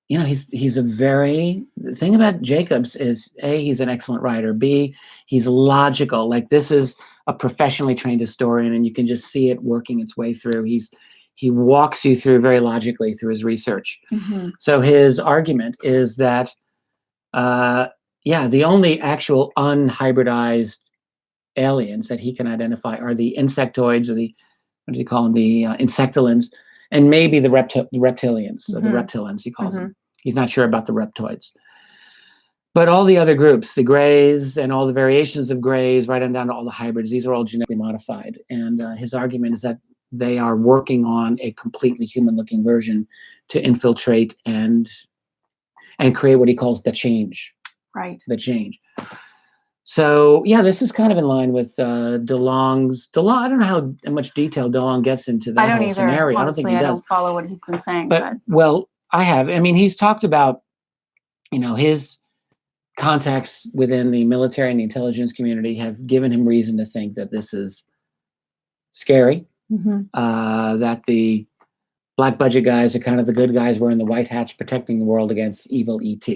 he's a the thing about Jacobs is, A, he's an excellent writer. B, he's logical. Like, this is a professionally trained historian, and you can just see it working its way through. He walks you through very logically through his research. Mm-hmm. So his argument is that, the only actual unhybridized aliens that he can identify are the insectoids, or what does he call them? The insectolins. And maybe the reptilians, or the reptilians, he calls them. He's not sure about the reptoids. But all the other groups, the grays and all the variations of grays, right on down to all the hybrids, these are all genetically modified. And his argument is that they are working on a completely human-looking version to infiltrate and create what he calls the change. Right. The change. So, this is kind of in line with DeLonge's. I don't know how much detail DeLonge gets into that whole scenario. Honestly, I don't think he does. I don't follow what he's been saying. But well, I have. I mean, he's talked about, his contacts within the military and the intelligence community have given him reason to think that this is scary, that the black budget guys are kind of the good guys wearing the white hats protecting the world against evil ET.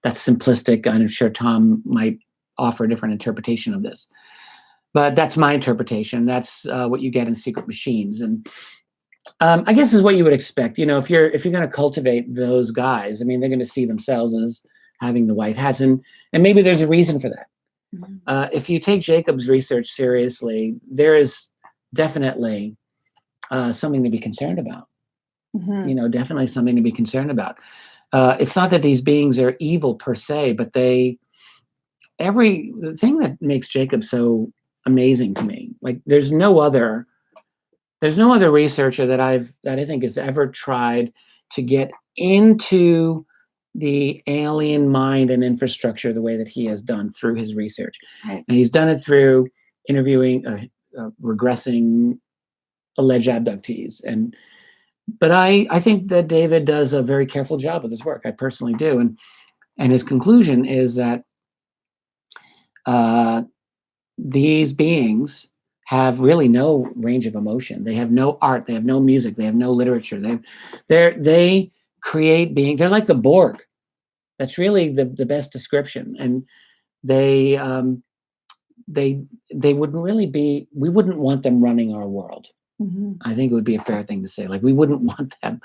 That's simplistic. I'm sure Tom might offer a different interpretation of this, but that's my interpretation. That's what you get in Secret Machines, and I guess is what you would expect. If you're going to cultivate those guys, I mean, they're going to see themselves as having the white hats, and maybe there's a reason for that. Mm-hmm. If you take Jacobs' research seriously, there is definitely something to be concerned about. Mm-hmm. Definitely something to be concerned about. It's not that these beings are evil per se, but the thing that makes Jacobs so amazing to me, like there's no other researcher that I think has ever tried to get into the alien mind and infrastructure the way that he has done through his research. Right. And he's done it through interviewing, regressing alleged abductees. But I think that David does a very careful job with his work. I personally do. And his conclusion is that these beings have really no range of emotion. They have no art. They have no music. They have no literature. They create beings. They're like the Borg. That's really the best description. And they wouldn't really be. We wouldn't want them running our world. Mm-hmm. I think it would be a fair thing to say. Like, we wouldn't want them.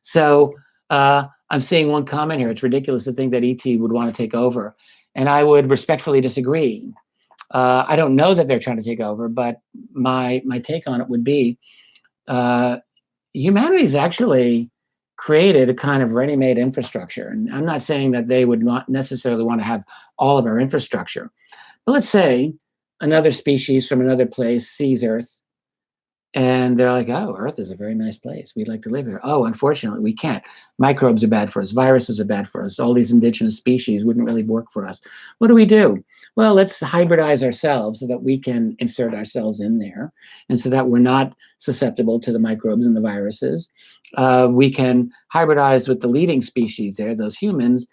So I'm seeing one comment here. It's ridiculous to think that ET would want to take over, and I would respectfully disagree. I don't know that they're trying to take over, but my take on it would be humanity's actually created a kind of ready-made infrastructure. And I'm not saying that they would not necessarily want to have all of our infrastructure. But let's say another species from another place sees Earth, and they're like, oh, Earth is a very nice place. We'd like to live here. Oh, unfortunately, we can't. Microbes are bad for us. Viruses are bad for us. All these indigenous species wouldn't really work for us. What do? Well, let's hybridize ourselves so that we can insert ourselves in there, and so that we're not susceptible to the microbes and the viruses. We can hybridize with the leading species there, those humans,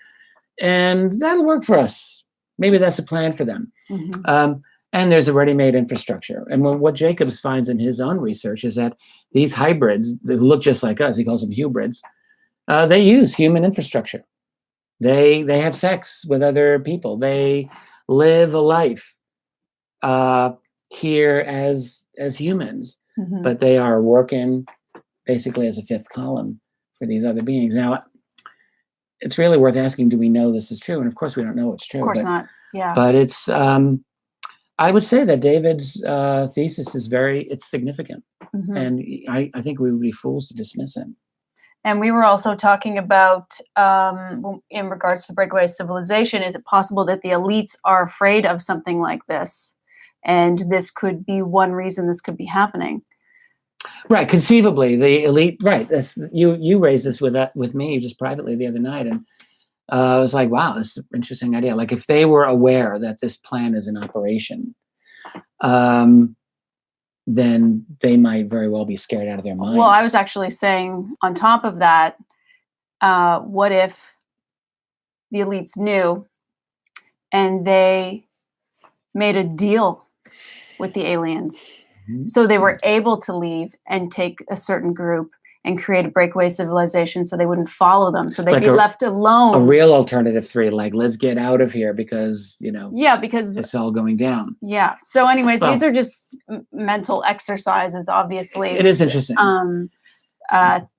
and that'll work for us. Maybe that's a plan for them. And there's a ready-made infrastructure. And what Jacobs finds in his own research is that these hybrids who look just like us, he calls them hybrids, they use human infrastructure. They have sex with other people. They live a life here as humans, but they are working basically as a fifth column for these other beings. Now, it's really worth asking, do we know this is true? And of course, we don't know it's true. Of course not. Yeah. But it's, I would say that David's thesis is it's significant. And I think we would be fools to dismiss it. And we were also talking about, in regards to breakaway civilization, is it possible that the elites are afraid of something like this? And this could be one reason this could be happening. Right, conceivably, the elite. Right, that's you raised this with me just privately the other night, and I was like, wow, this is an interesting idea. Like, if they were aware that this plan is in operation, then they might very well be scared out of their minds. Well, I was actually saying, on top of that, what if the elites knew and they made a deal with the aliens? So they were able to leave and take a certain group and create a breakaway civilization so they wouldn't follow them. So they'd Like be left alone. A real alternative 3, like, let's get out of here because, because it's all going down. Yeah. So anyways, these are just mental exercises, obviously. It is interesting.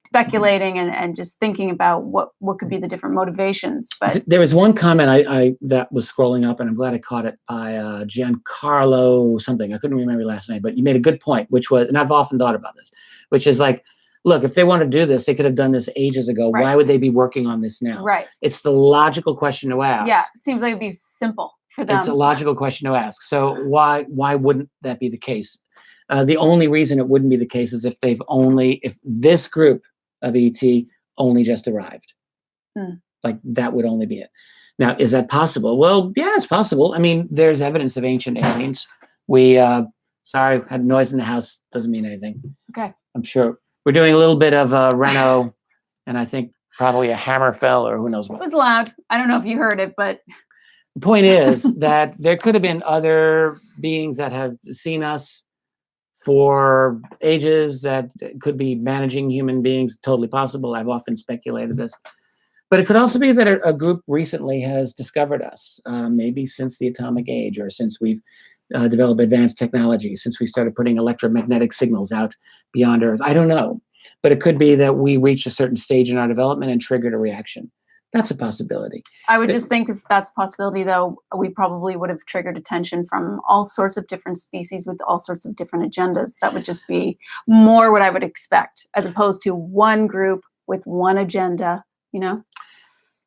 Speculating and just thinking about what could be the different motivations. But there was one comment I that was scrolling up, and I'm glad I caught it, by Giancarlo something. I couldn't remember last night, but you made a good point, which was, and I've often thought about this, which is like, look, if they want to do this, they could have done this ages ago. Right. Why would they be working on this now? Right. It's the logical question to ask. Yeah, it seems like it'd be simple for them. It's a logical question to ask. So why wouldn't that be the case? The only reason it wouldn't be the case is if this group of ET only just arrived. Like, that would only be it. Now, is that possible? Well, yeah, it's possible. I mean, there's evidence of ancient aliens. Sorry, had noise in the house. Doesn't mean anything. Okay. I'm sure we're doing a little bit of Reno, and I think probably a hammer fell or who knows what. It was loud. I don't know if you heard it, but the point is that there could have been other beings that have seen us for ages that could be managing human beings. Totally possible. I've often speculated this. But it could also be that a group recently has discovered us, maybe since the atomic age, or since we've developed advanced technology, since we started putting electromagnetic signals out beyond Earth. I don't know. But it could be that we reached a certain stage in our development and triggered a reaction. That's a possibility. I would just think if that's a possibility, though, we probably would have triggered attention from all sorts of different species with all sorts of different agendas. That would just be more what I would expect, as opposed to one group with one agenda,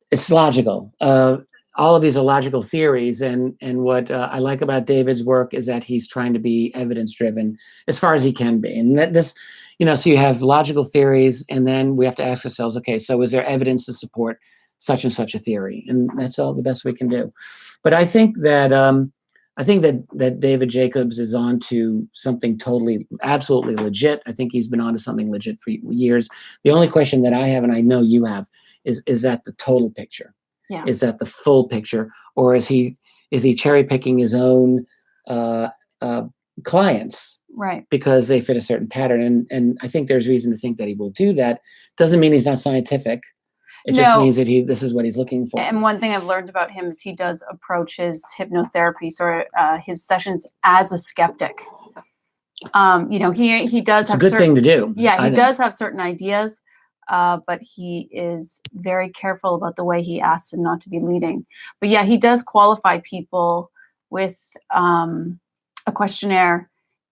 It's logical. All of these are logical theories. And what I like about David's work is that he's trying to be evidence-driven as far as he can be. And that this, so you have logical theories, and then we have to ask ourselves, okay, so is there evidence to support such and such a theory? And that's all the best we can do. But I think that that David Jacobs is on to something absolutely legit. I think he's been on to something legit for years. The only question that I have, and I know you have, is that the total picture? Yeah. Is that the full picture, or is he cherry picking his own clients? Right. Because they fit a certain pattern, and I think there's reason to think that he will do that. Doesn't mean he's not scientific. It just means that this is what he's looking for. And one thing I've learned about him is he does approach his hypnotherapy, his sessions, as a skeptic. He does it's have a good thing to do. Yeah, he does have certain ideas, but he is very careful about the way he asks him not to be leading. But yeah, he does qualify people with a questionnaire,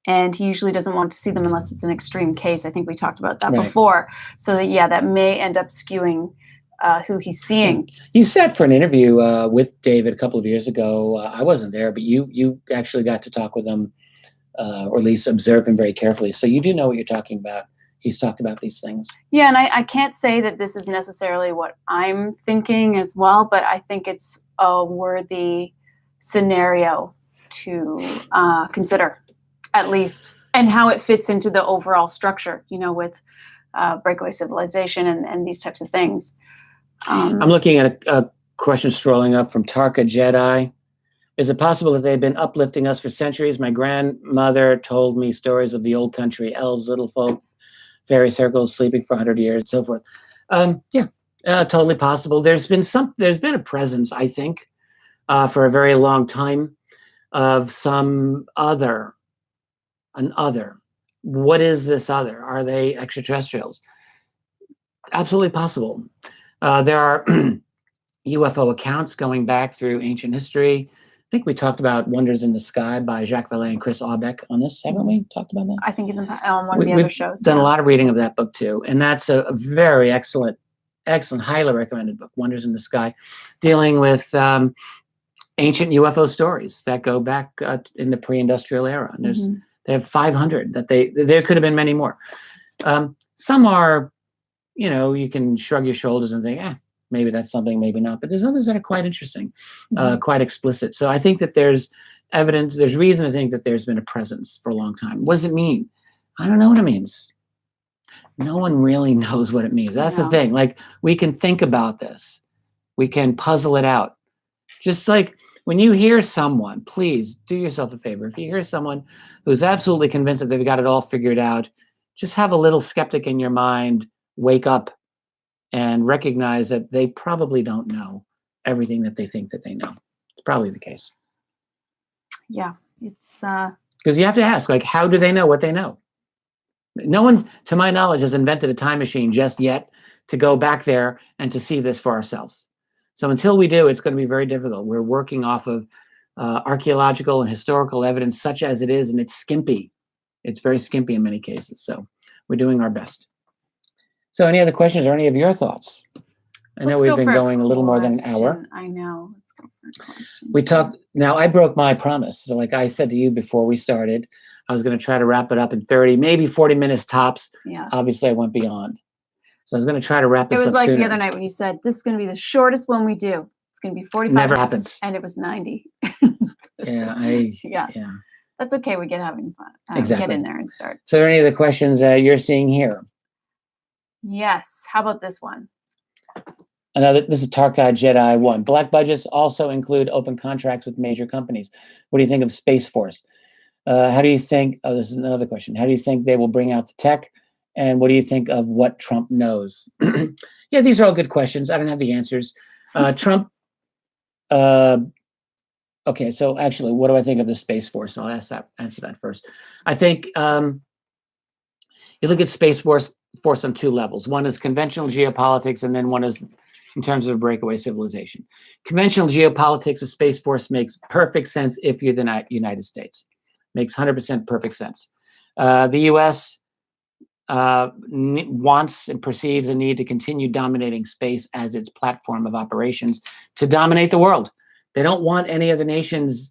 and he usually doesn't want to see them unless it's an extreme case. I think we talked about that before. So that, yeah, that may end up skewing who he's seeing. You sat for an interview with David a couple of years ago. I wasn't there, but you actually got to talk with him, or at least observe him very carefully. So you do know what you're talking about. He's talked about these things. Yeah, and I can't say that this is necessarily what I'm thinking as well, but I think it's a worthy scenario to consider, at least, and how it fits into the overall structure, with breakaway civilization and these types of things. I'm looking at a question strolling up from Tarka Jedi. Is it possible that they've been uplifting us for centuries? My grandmother told me stories of the old country, elves, little folk, fairy circles, sleeping for 100 years, and so forth. Totally possible. There's been a presence, I think, for a very long time of an other. What is this other? Are they extraterrestrials? Absolutely possible. There are UFO accounts going back through ancient history. I think we talked about Wonders in the Sky by Jacques Vallée and Chris Aubeck on this, haven't we talked about that? I think on one of the other shows. Done a lot of reading of that book too, and that's a very excellent, highly recommended book, Wonders in the Sky, dealing with ancient UFO stories that go back in the pre-industrial era. And they have 500 that there could have been many more. Some are, you can shrug your shoulders and think, maybe that's something, maybe not. But there's others that are quite interesting, quite explicit. So I think that there's evidence, there's reason to think that there's been a presence for a long time. What does it mean? I don't know what it means. No one really knows what it means. That's the thing. Like, we can think about this. We can puzzle it out. Just like when you hear someone, please do yourself a favor. If you hear someone who's absolutely convinced that they've got it all figured out, just have a little skeptic in your mind, wake up and recognize that they probably don't know everything that they think that they know. It's probably the case. Yeah, it's because you have to ask, like, how do they know what they know? No one, to my knowledge, has invented a time machine just yet to go back there and to see this for ourselves. So until we do, it's going to be very difficult. We're working off of archaeological and historical evidence, such as it is, and it's skimpy. It's very skimpy in many cases. So we're doing our best. So any other questions or any of your thoughts? I know we've been going a little more than an hour. I know. Let's go for a question. We talked. Now, I broke my promise. So like I said to you before we started, I was going to try to wrap it up in 30, maybe 40 minutes tops. Yeah. Obviously, I went beyond. So I was going to try to wrap this up. It was like sooner. the other night when you said, this is going to be the shortest one we do. It's going to be 45 Never minutes. Happens. And it was 90. Yeah. That's okay. We get having fun. Exactly. Get in there and start. So are there any of the questions you're seeing here? Yes. How about this one? This is Tarka Jedi 1. Black budgets also include open contracts with major companies. What do you think of Space Force? How do you think, this is another question. How do you think they will bring out the tech? And what do you think of what Trump knows? Yeah, these are all good questions. I don't have the answers. Trump, okay, so actually, what do I think of the Space Force? I'll answer that first. I think you look at Space Force on two levels. One is conventional geopolitics, and then one is in terms of breakaway civilization. Conventional geopolitics, a Space Force makes perfect sense if you're the United States. Makes 100% perfect sense. The U.S. Wants and perceives a need to continue dominating space as its platform of operations to dominate the world. They don't want any other nations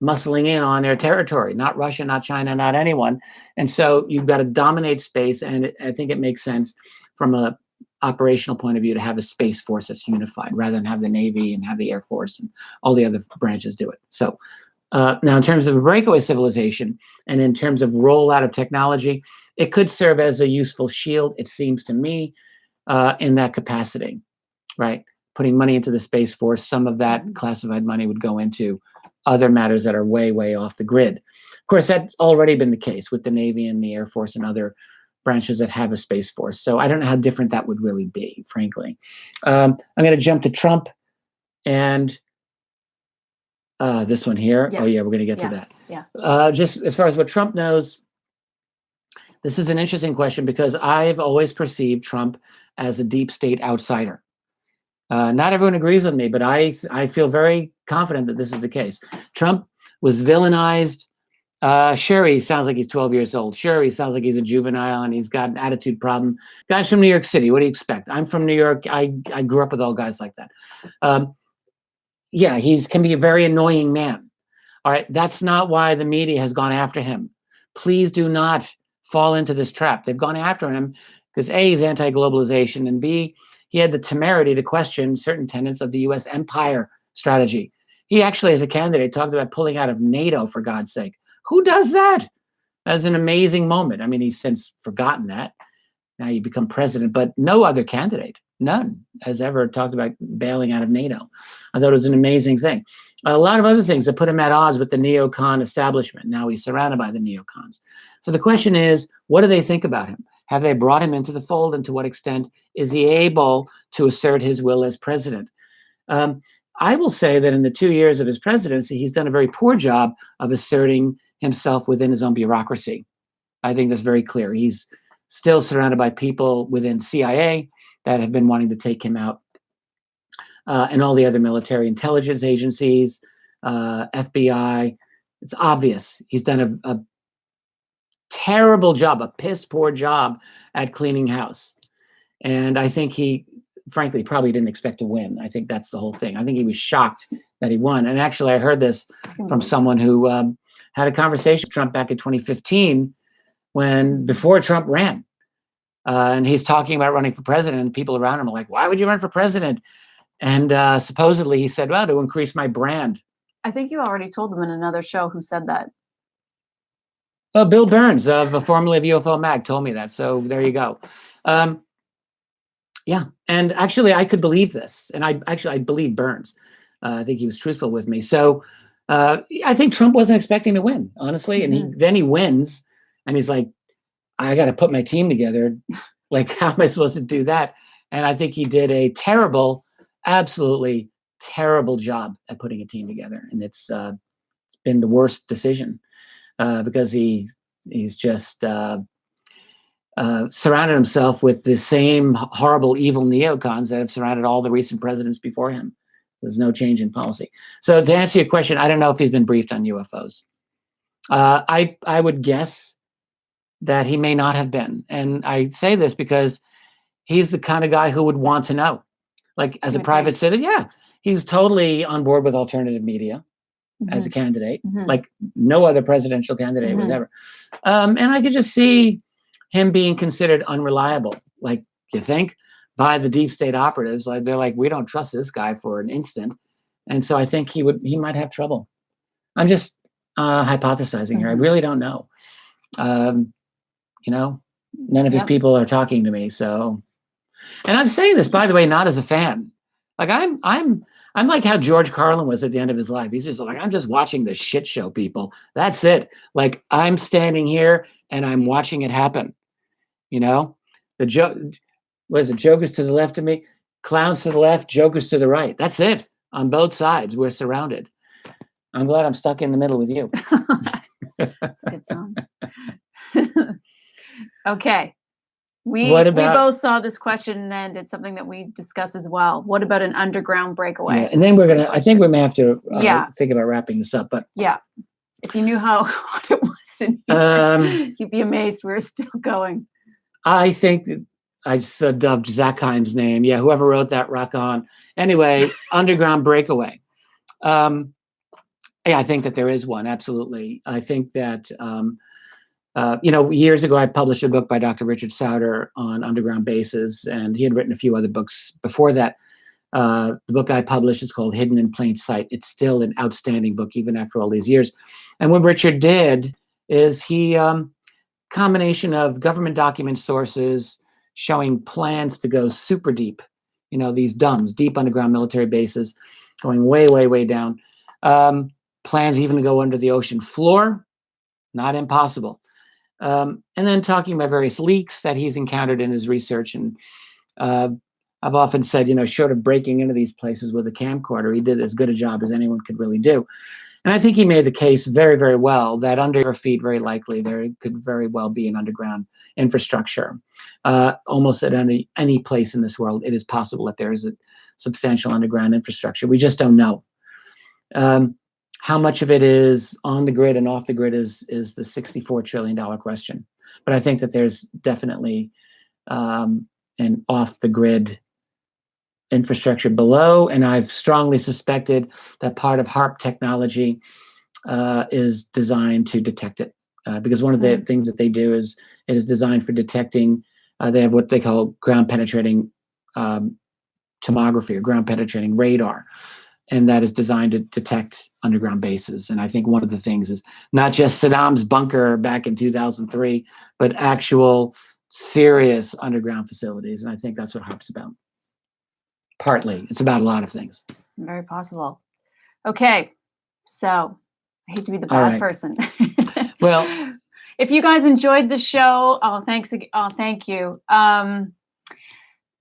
muscling in on their territory, not Russia, not China, not anyone. And so you've got to dominate space, and I think it makes sense from a operational point of view to have a Space Force that's unified rather than have the Navy and have the Air Force and all the other branches do it. So now in terms of a breakaway civilization and in terms of rollout of technology, it could serve as a useful shield, it seems to me, in that capacity, right? Putting money into the Space Force, some of that classified money would go into other matters that are way, way off the grid. Of course, that's already been the case with the Navy and the Air Force and other branches that have a Space Force. So I don't know how different that would really be, frankly. I'm going to jump to Trump and this one here. Yeah. Oh, yeah, we're going to get to that. Yeah. Just as far as what Trump knows, this is an interesting question because I've always perceived Trump as a deep state outsider. Not everyone agrees with me, but I feel very confident that this is the case. Trump was villainized. Sure, he sounds like he's 12 years old. Sure, he sounds like he's a juvenile and he's got an attitude problem. Guys from New York City, what do you expect? I'm from New York. I grew up with all guys like that. Yeah, can be a very annoying man. All right, that's not why the media has gone after him. Please do not fall into this trap. They've gone after him because A, he's anti-globalization, and B, he had the temerity to question certain tenets of the U.S. empire strategy. He actually, as a candidate, talked about pulling out of NATO, for God's sake. Who does that? That's an amazing moment. I mean, he's since forgotten that. Now you become president, but no other candidate, none, has ever talked about bailing out of NATO. I thought it was an amazing thing. A lot of other things that put him at odds with the neocon establishment. Now he's surrounded by the neocons. So the question is, what do they think about him? Have they brought him into the fold, and to what extent is he able to assert his will as president? I will say that in the 2 years of his presidency, he's done a very poor job of asserting himself within his own bureaucracy. I think that's very clear. He's still surrounded by people within CIA that have been wanting to take him out, and all the other military intelligence agencies, FBI. It's obvious he's done a terrible job, a piss poor job at cleaning house. And I think he, frankly, probably didn't expect to win. I think that's the whole thing. I think he was shocked that he won. And actually, I heard this from someone who had a conversation with Trump back in 2015 before Trump ran. And he's talking about running for president, and people around him are like, why would you run for president? And supposedly he said, well, to increase my brand. I think you already told them in another show who said that. Well, Bill Burns of formerly of UFO Mag told me that. So there you go. Yeah. And actually, I could believe this. And I believe Burns. I think he was truthful with me. So I think Trump wasn't expecting to win, honestly. And then he wins. And he's like, I got to put my team together. Like, how am I supposed to do that? And I think he did a absolutely terrible job at putting a team together. And it's been the worst decision because he's just surrounded himself with the same horrible, evil neocons that have surrounded all the recent presidents before him. There's no change in policy. So to answer your question, I don't know if he's been briefed on UFOs. I would guess that he may not have been. And I say this because he's the kind of guy who would want to know. Like, as a private citizen, yeah, he's totally on board with alternative media as a candidate, like no other presidential candidate was ever. And I could just see him being considered unreliable, like, you think, by the deep state operatives. Like, they're like, we don't trust this guy for an instant. And so I think he might have trouble. I'm just hypothesizing here. I really don't know. None of his people are talking to me. So, and I'm saying this, by the way, not as a fan. Like, I'm like how George Carlin was at the end of his life. He's just like, I'm just watching the shit show, people. That's it. Like, I'm standing here and I'm watching it happen. The joke was it jokers to the left of me, clowns to the left, jokers to the right. That's it. On both sides, we're surrounded. I'm glad I'm stuck in the middle with you. That's a good song. Okay. We both saw this question, and it's something that we discussed as well. What about an underground breakaway? Yeah, and then I think we may have to think about wrapping this up. But yeah, if you knew how hot it was in here, you'd be amazed we're still going. I think I just dubbed Zach Heim's name. Yeah, whoever wrote that, rock on. Anyway, underground breakaway. Yeah, I think that there is one. Absolutely. I think that, years ago, I published a book by Dr. Richard Sauter on underground bases, and he had written a few other books before that. The book I published is called Hidden in Plain Sight. It's still an outstanding book, even after all these years. And what Richard did is he, combination of government document sources showing plans to go super deep, these DUMBs, deep underground military bases, going way, way, way down. Plans even to go under the ocean floor, not impossible. And then talking about various leaks that he's encountered in his research. And I've often said, short of breaking into these places with a camcorder, he did as good a job as anyone could really do. And I think he made the case very, very well that under your feet, very likely, there could very well be an underground infrastructure. Almost at any place in this world, it is possible that there is substantial underground infrastructure. We just don't know. How much of it is on the grid and off the grid is the $64 trillion question. But I think that there's definitely an off the grid infrastructure below, and I've strongly suspected that part of HARP technology is designed to detect it, because one of the things that they do is it is designed for detecting. They have what they call ground penetrating tomography or ground penetrating radar, and that is designed to detect underground bases. And I think one of the things is not just Saddam's bunker back in 2003, but actual serious underground facilities. And I think that's what HARP's about. Partly, it's about a lot of things. Very possible. Okay, so I hate to be the bad person. Well, if you guys enjoyed the show, thank you.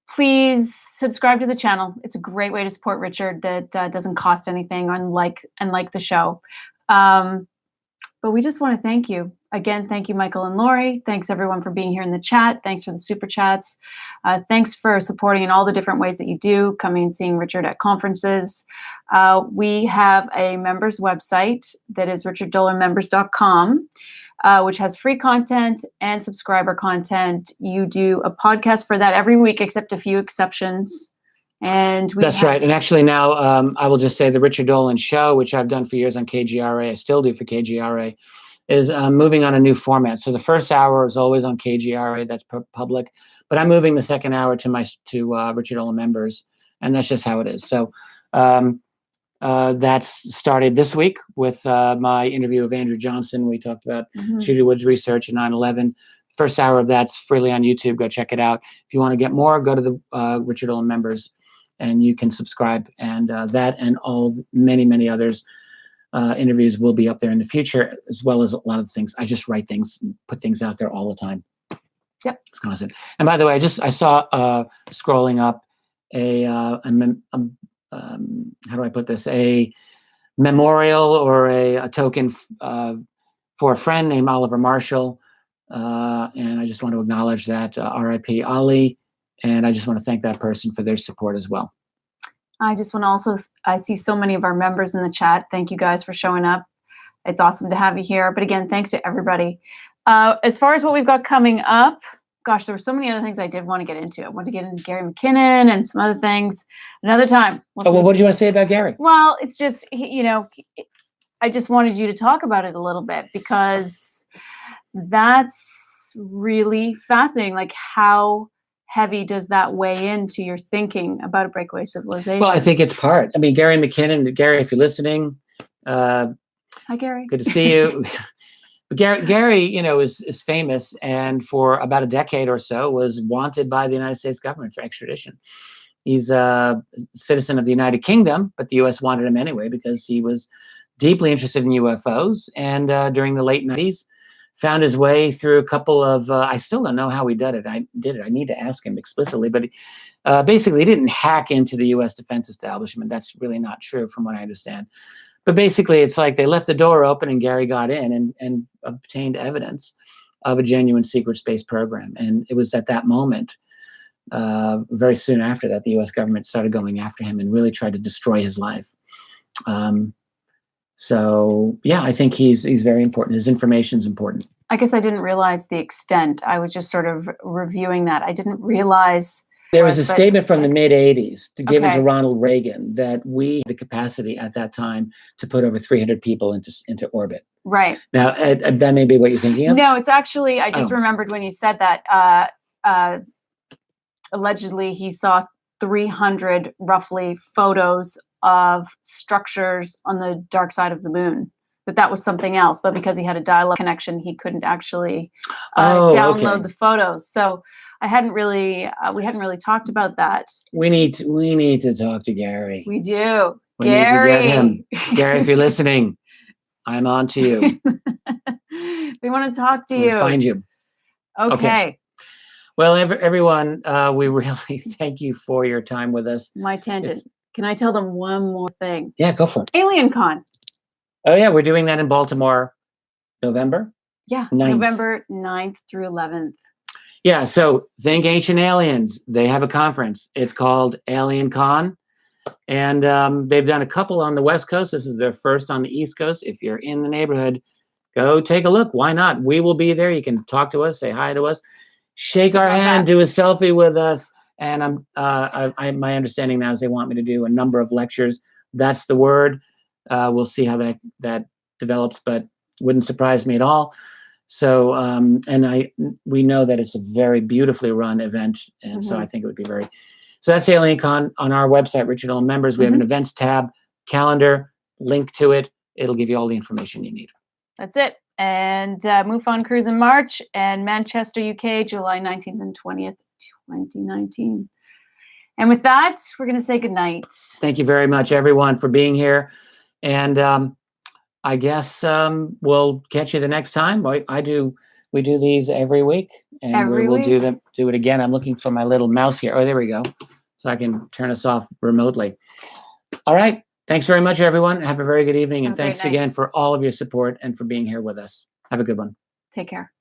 Please subscribe to the channel. It's a great way to support Richard that doesn't cost anything, and like the show. But we just want to thank you. Again, thank you, Michael and Lori. Thanks, everyone, for being here in the chat. Thanks for the super chats. Thanks for supporting in all the different ways that you do, coming and seeing Richard at conferences. We have a members website that is richarddolanmembers.com, which has free content and subscriber content. You do a podcast for that every week, except a few exceptions. And that's right. And actually now I will just say the Richard Dolan Show, which I've done for years on KGRA, I still do for KGRA, is moving on a new format. So the first hour is always on KGRA, that's public, but I'm moving the second hour to Richard Dolan Members, and that's just how it is. So that's started this week with my interview of Andrew Johnson. We talked about Judy Wood's research in 9/11. First hour of that's freely on YouTube. Go check it out. If you want to get more, go to the Richard Dolan Members, and you can subscribe. And that and all many others interviews will be up there in the future, as well as a lot of things. I just write things and put things out there all the time. Yep. It's constant. And by the way, I saw scrolling up how do I put this? A memorial or a token for a friend named Oliver Marshall. And I just want to acknowledge that, R.I.P. Ollie. And I just want to thank that person for their support as well. I just want to also, I see so many of our members in the chat. Thank you guys for showing up. It's awesome to have you here. But again, thanks to everybody. As far as what we've got coming up, gosh, there were so many other things I did want to get into. I want to get into Gary McKinnon and some other things another time. Well, what do you want to say about Gary? Well, it's just, I just wanted you to talk about it a little bit, because that's really fascinating. Like, how heavy does that weigh into your thinking about a breakaway civilization? Well, I think it's part. I mean, Gary McKinnon, Gary, if you're listening, hi, Gary. Good to see you. Gary, is famous, and for about a decade or so was wanted by the United States government for extradition. He's a citizen of the United Kingdom, but the U.S. wanted him anyway because he was deeply interested in UFOs. And during the late 90s, found his way through a couple of, I still don't know how he did it. I need to ask him explicitly, but basically he didn't hack into the U.S. defense establishment. That's really not true from what I understand. But basically it's like they left the door open and Gary got in and obtained evidence of a genuine secret space program. And it was at that moment, very soon after that, the U.S. government started going after him and really tried to destroy his life. So yeah, I think he's very important. His information's important. I guess I didn't realize the extent. I was just sort of reviewing that. I didn't realize. There was a statement from the mid 80s given to Ronald Reagan that we had the capacity at that time to put over 300 people into orbit. Right. Now, that may be what you're thinking of? No, it's actually, I just remembered when you said that, allegedly he saw 300 roughly photos of structures on the dark side of the moon. That was something else, but because he had a dial-up connection, he couldn't actually download the photos. So I hadn't really, we hadn't really talked about that. We need to talk to Gary. We do. We need to get him. Gary, if you're listening, I'm on to you. We want to talk to you. We'll find you. Okay. Well, everyone, we really thank you for your time with us. My tangent. Can I tell them one more thing? Yeah, go for it. Alien Con. Oh, yeah, we're doing that in Baltimore, November? Yeah, 9th. November 9th through 11th. Yeah, so Think Ancient Aliens. They have a conference. It's called Alien Con. And they've done a couple on the West Coast. This is their first on the East Coast. If you're in the neighborhood, go take a look. Why not? We will be there. You can talk to us, say hi to us, shake our hand, do a selfie with us. And my understanding now is they want me to do a number of lectures. That's the word. We'll see how that develops, but wouldn't surprise me at all. So, we know that it's a very beautifully run event, and so I think it would be very. So that's AlienCon on our website, Richard Dolan Members. We have an events tab, calendar, link to it. It'll give you all the information you need. That's it. And MUFON Cruise in March, and Manchester, UK, July 19th and 20th, 2019. And with that, we're going to say goodnight. Thank you very much, everyone, for being here. And I guess we'll catch you the next time. We do these every week, and we'll do it again. I'm looking for my little mouse here. Oh, there we go. So I can turn us off remotely. All right. Thanks very much, everyone. Have a very good evening. And thanks again for all of your support and for being here with us. Have a good one. Take care.